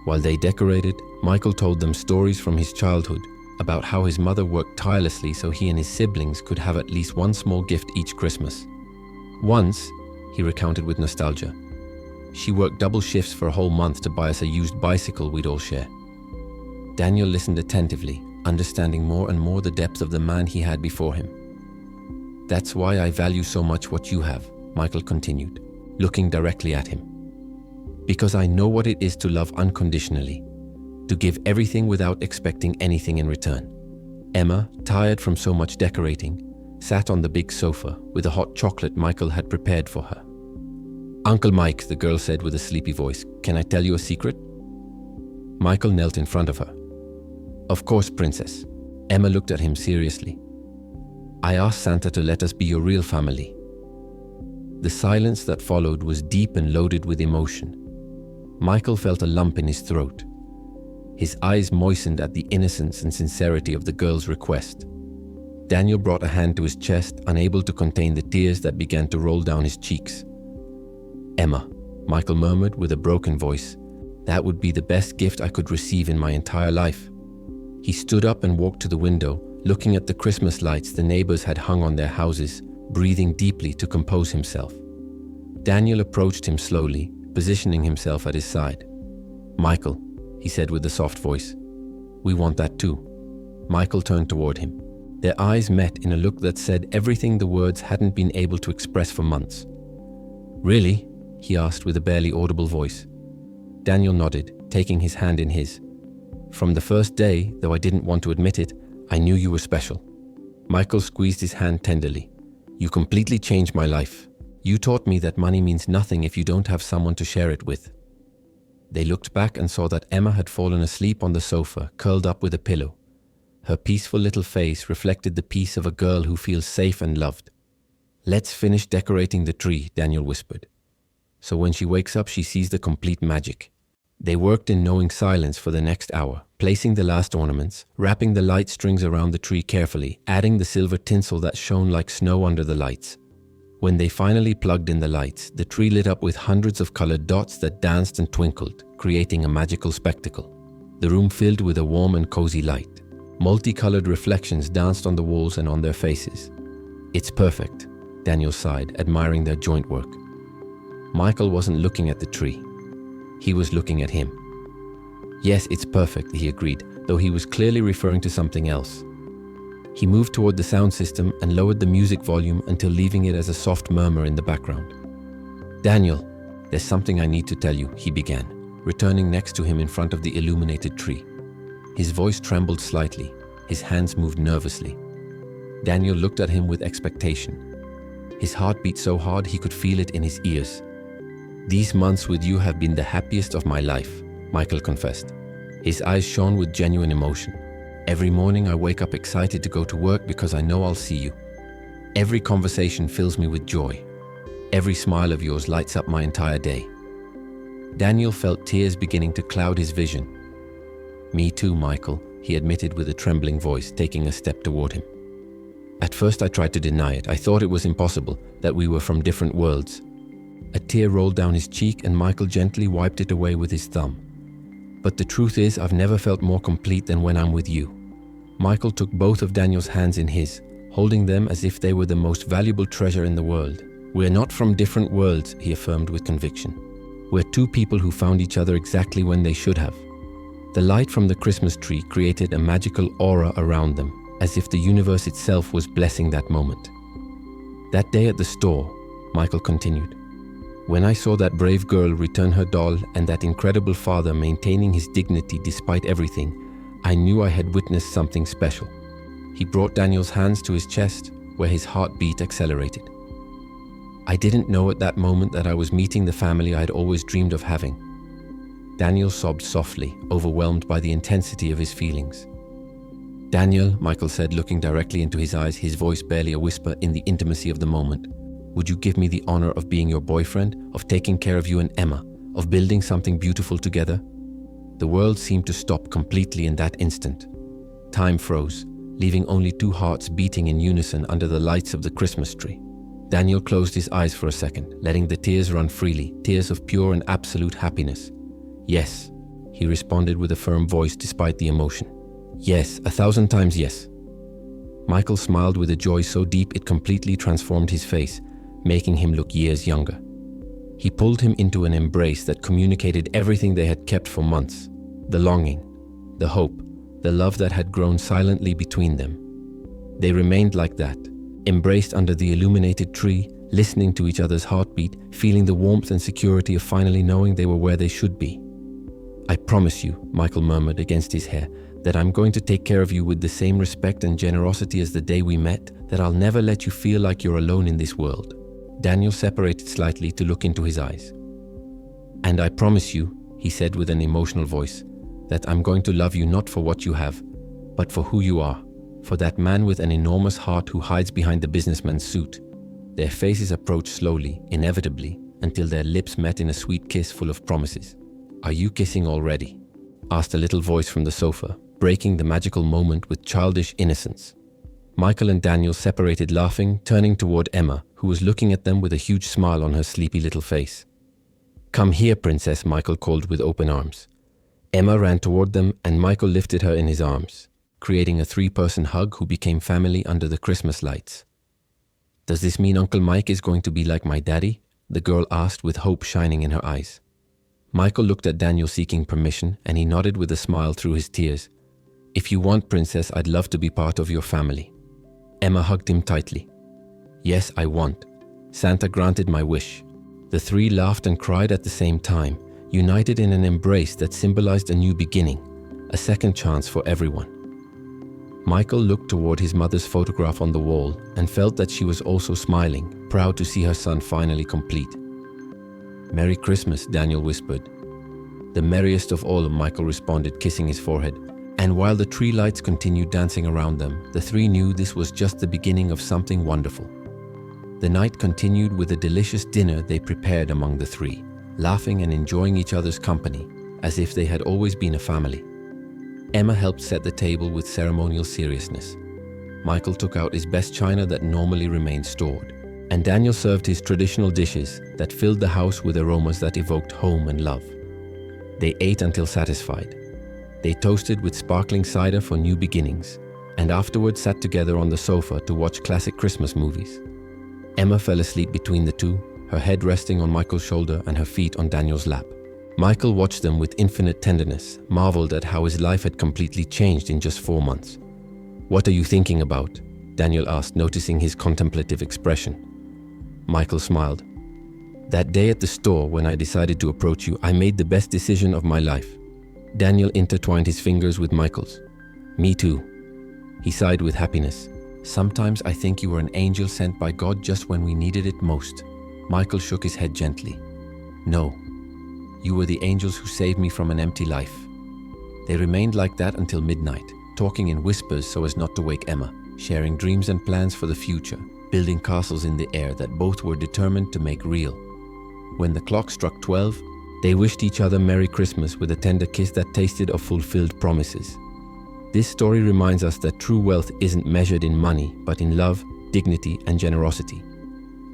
While they decorated, Michael told them stories from his childhood about how his mother worked tirelessly so he and his siblings could have at least one small gift each Christmas. Once, he recounted with nostalgia, she worked double shifts for a whole month to buy us a used bicycle we'd all share. Daniel listened attentively, understanding more and more the depth of the man he had before him. "That's why I value so much what you have," Michael continued, looking directly at him. "Because I know what it is to love unconditionally, to give everything without expecting anything in return." Emma, tired from so much decorating, sat on the big sofa with a hot chocolate Michael had prepared for her. "Uncle Mike," the girl said with a sleepy voice, "can I tell you a secret?" Michael knelt in front of her. "Of course, princess." Emma looked at him seriously. "I asked Santa to let us be your real family." The silence that followed was deep and loaded with emotion. Michael felt a lump in his throat. His eyes moistened at the innocence and sincerity of the girl's request. Daniel brought a hand to his chest, unable to contain the tears that began to roll down his cheeks. "Emma," Michael murmured with a broken voice, "that would be the best gift I could receive in my entire life." He stood up and walked to the window, looking at the Christmas lights the neighbors had hung on their houses, breathing deeply to compose himself. Daniel approached him slowly, positioning himself at his side. "Michael," he said with a soft voice, "we want that too." Michael turned toward him. Their eyes met in a look that said everything the words hadn't been able to express for months. "Really?" he asked with a barely audible voice. Daniel nodded, taking his hand in his. "From the first day, though I didn't want to admit it, I knew you were special." Michael squeezed his hand tenderly. "You completely changed my life. You taught me that money means nothing if you don't have someone to share it with." They looked back and saw that Emma had fallen asleep on the sofa, curled up with a pillow. Her peaceful little face reflected the peace of a girl who feels safe and loved. "Let's finish decorating the tree," Daniel whispered. "So when she wakes up, she sees the complete magic." They worked in knowing silence for the next hour, placing the last ornaments, wrapping the light strings around the tree carefully, adding the silver tinsel that shone like snow under the lights. When they finally plugged in the lights, the tree lit up with hundreds of colored dots that danced and twinkled, creating a magical spectacle. The room filled with a warm and cozy light. Multicolored reflections danced on the walls and on their faces. "It's perfect," Daniel sighed, admiring their joint work. Michael wasn't looking at the tree. He was looking at him. "Yes, it's perfect," he agreed, though he was clearly referring to something else. He moved toward the sound system and lowered the music volume until leaving it as a soft murmur in the background. "Daniel, there's something I need to tell you," he began, returning next to him in front of the illuminated tree. His voice trembled slightly. His hands moved nervously. Daniel looked at him with expectation. His heart beat so hard he could feel it in his ears. "These months with you have been the happiest of my life," Michael confessed. His eyes shone with genuine emotion. Every morning I wake up excited to go to work because I know I'll see you. Every conversation fills me with joy. Every smile of yours lights up my entire day. Daniel felt tears beginning to cloud his vision. Me too, Michael, he admitted with a trembling voice, taking a step toward him. At first I tried to deny it. I thought it was impossible, that we were from different worlds. A tear rolled down his cheek and Michael gently wiped it away with his thumb. But the truth is, I've never felt more complete than when I'm with you. Michael took both of Daniel's hands in his, holding them as if they were the most valuable treasure in the world. We're not from different worlds, he affirmed with conviction. We're two people who found each other exactly when they should have. The light from the Christmas tree created a magical aura around them, as if the universe itself was blessing that moment. That day at the store, Michael continued, when I saw that brave girl return her doll and that incredible father maintaining his dignity despite everything, I knew I had witnessed something special. He brought Daniel's hands to his chest, where his heartbeat accelerated. I didn't know at that moment that I was meeting the family I had always dreamed of having. Daniel sobbed softly, overwhelmed by the intensity of his feelings. Daniel, Michael said, looking directly into his eyes, his voice barely a whisper in the intimacy of the moment. Would you give me the honor of being your boyfriend, of taking care of you and Emma, of building something beautiful together? The world seemed to stop completely in that instant. Time froze, leaving only two hearts beating in unison under the lights of the Christmas tree. Daniel closed his eyes for a second, letting the tears run freely, tears of pure and absolute happiness. Yes, he responded with a firm voice despite the emotion. Yes, 1,000 times yes. Michael smiled with a joy so deep it completely transformed his face, making him look years younger. He pulled him into an embrace that communicated everything they had kept for months. The longing, the hope, the love that had grown silently between them. They remained like that, embraced under the illuminated tree, listening to each other's heartbeat, feeling the warmth and security of finally knowing they were where they should be. I promise you, Michael murmured against his hair, that I'm going to take care of you with the same respect and generosity as the day we met, that I'll never let you feel like you're alone in this world. Daniel separated slightly to look into his eyes. And I promise you, he said with an emotional voice, that I'm going to love you not for what you have, but for who you are, for that man with an enormous heart who hides behind the businessman's suit. Their faces approached slowly, inevitably, until their lips met in a sweet kiss full of promises. Are you kissing already? Asked a little voice from the sofa, breaking the magical moment with childish innocence. Michael and Daniel separated laughing, turning toward Emma, who was looking at them with a huge smile on her sleepy little face. Come here, princess, Michael called with open arms. Emma ran toward them and Michael lifted her in his arms, creating a three-person hug who became family under the Christmas lights. Does this mean Uncle Mike is going to be like my daddy? The girl asked with hope shining in her eyes. Michael looked at Daniel seeking permission and he nodded with a smile through his tears. If you want, princess, I'd love to be part of your family. Emma hugged him tightly. Yes, I want. Santa granted my wish. The three laughed and cried at the same time, united in an embrace that symbolized a new beginning, a second chance for everyone. Michael looked toward his mother's photograph on the wall and felt that she was also smiling, proud to see her son finally complete. Merry Christmas, Daniel whispered. The merriest of all, Michael responded, kissing his forehead. And while the tree lights continued dancing around them, the three knew this was just the beginning of something wonderful. The night continued with a delicious dinner they prepared among the three, laughing and enjoying each other's company, as if they had always been a family. Emma helped set the table with ceremonial seriousness. Michael took out his best china that normally remained stored, and Daniel served his traditional dishes that filled the house with aromas that evoked home and love. They ate until satisfied. They toasted with sparkling cider for new beginnings, and afterwards sat together on the sofa to watch classic Christmas movies. Emma fell asleep between the two, her head resting on Michael's shoulder and her feet on Daniel's lap. Michael watched them with infinite tenderness, marveled at how his life had completely changed in just 4 months. What are you thinking about? Daniel asked, noticing his contemplative expression. Michael smiled. That day at the store when I decided to approach you, I made the best decision of my life. Daniel intertwined his fingers with Michael's. Me too. He sighed with happiness. Sometimes I think you were an angel sent by God just when we needed it most. Michael shook his head gently. No. You were the angels who saved me from an empty life. They remained like that until midnight, talking in whispers so as not to wake Emma, sharing dreams and plans for the future, building castles in the air that both were determined to make real. When the clock struck 12, they wished each other Merry Christmas with a tender kiss that tasted of fulfilled promises. This story reminds us that true wealth isn't measured in money, but in love, dignity, and generosity.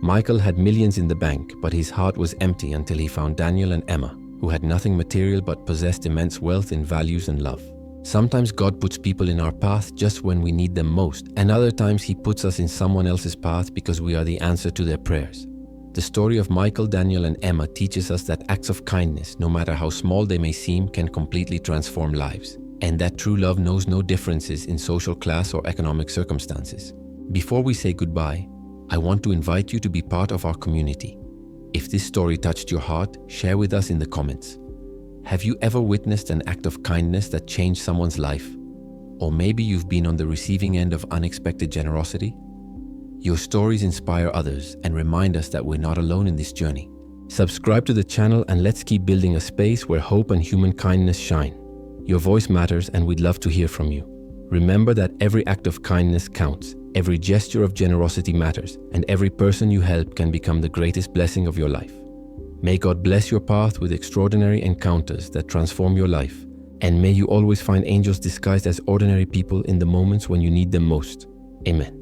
Michael had millions in the bank, but his heart was empty until he found Daniel and Emma, who had nothing material but possessed immense wealth in values and love. Sometimes God puts people in our path just when we need them most, and other times He puts us in someone else's path because we are the answer to their prayers. The story of Michael, Daniel, and Emma teaches us that acts of kindness, no matter how small they may seem, can completely transform lives, and that true love knows no differences in social class or economic circumstances. Before we say goodbye, I want to invite you to be part of our community. If this story touched your heart, share with us in the comments. Have you ever witnessed an act of kindness that changed someone's life? Or maybe you've been on the receiving end of unexpected generosity? Your stories inspire others and remind us that we're not alone in this journey. Subscribe to the channel and let's keep building a space where hope and human kindness shine. Your voice matters and we'd love to hear from you. Remember that every act of kindness counts, every gesture of generosity matters, and every person you help can become the greatest blessing of your life. May God bless your path with extraordinary encounters that transform your life, and may you always find angels disguised as ordinary people in the moments when you need them most. Amen.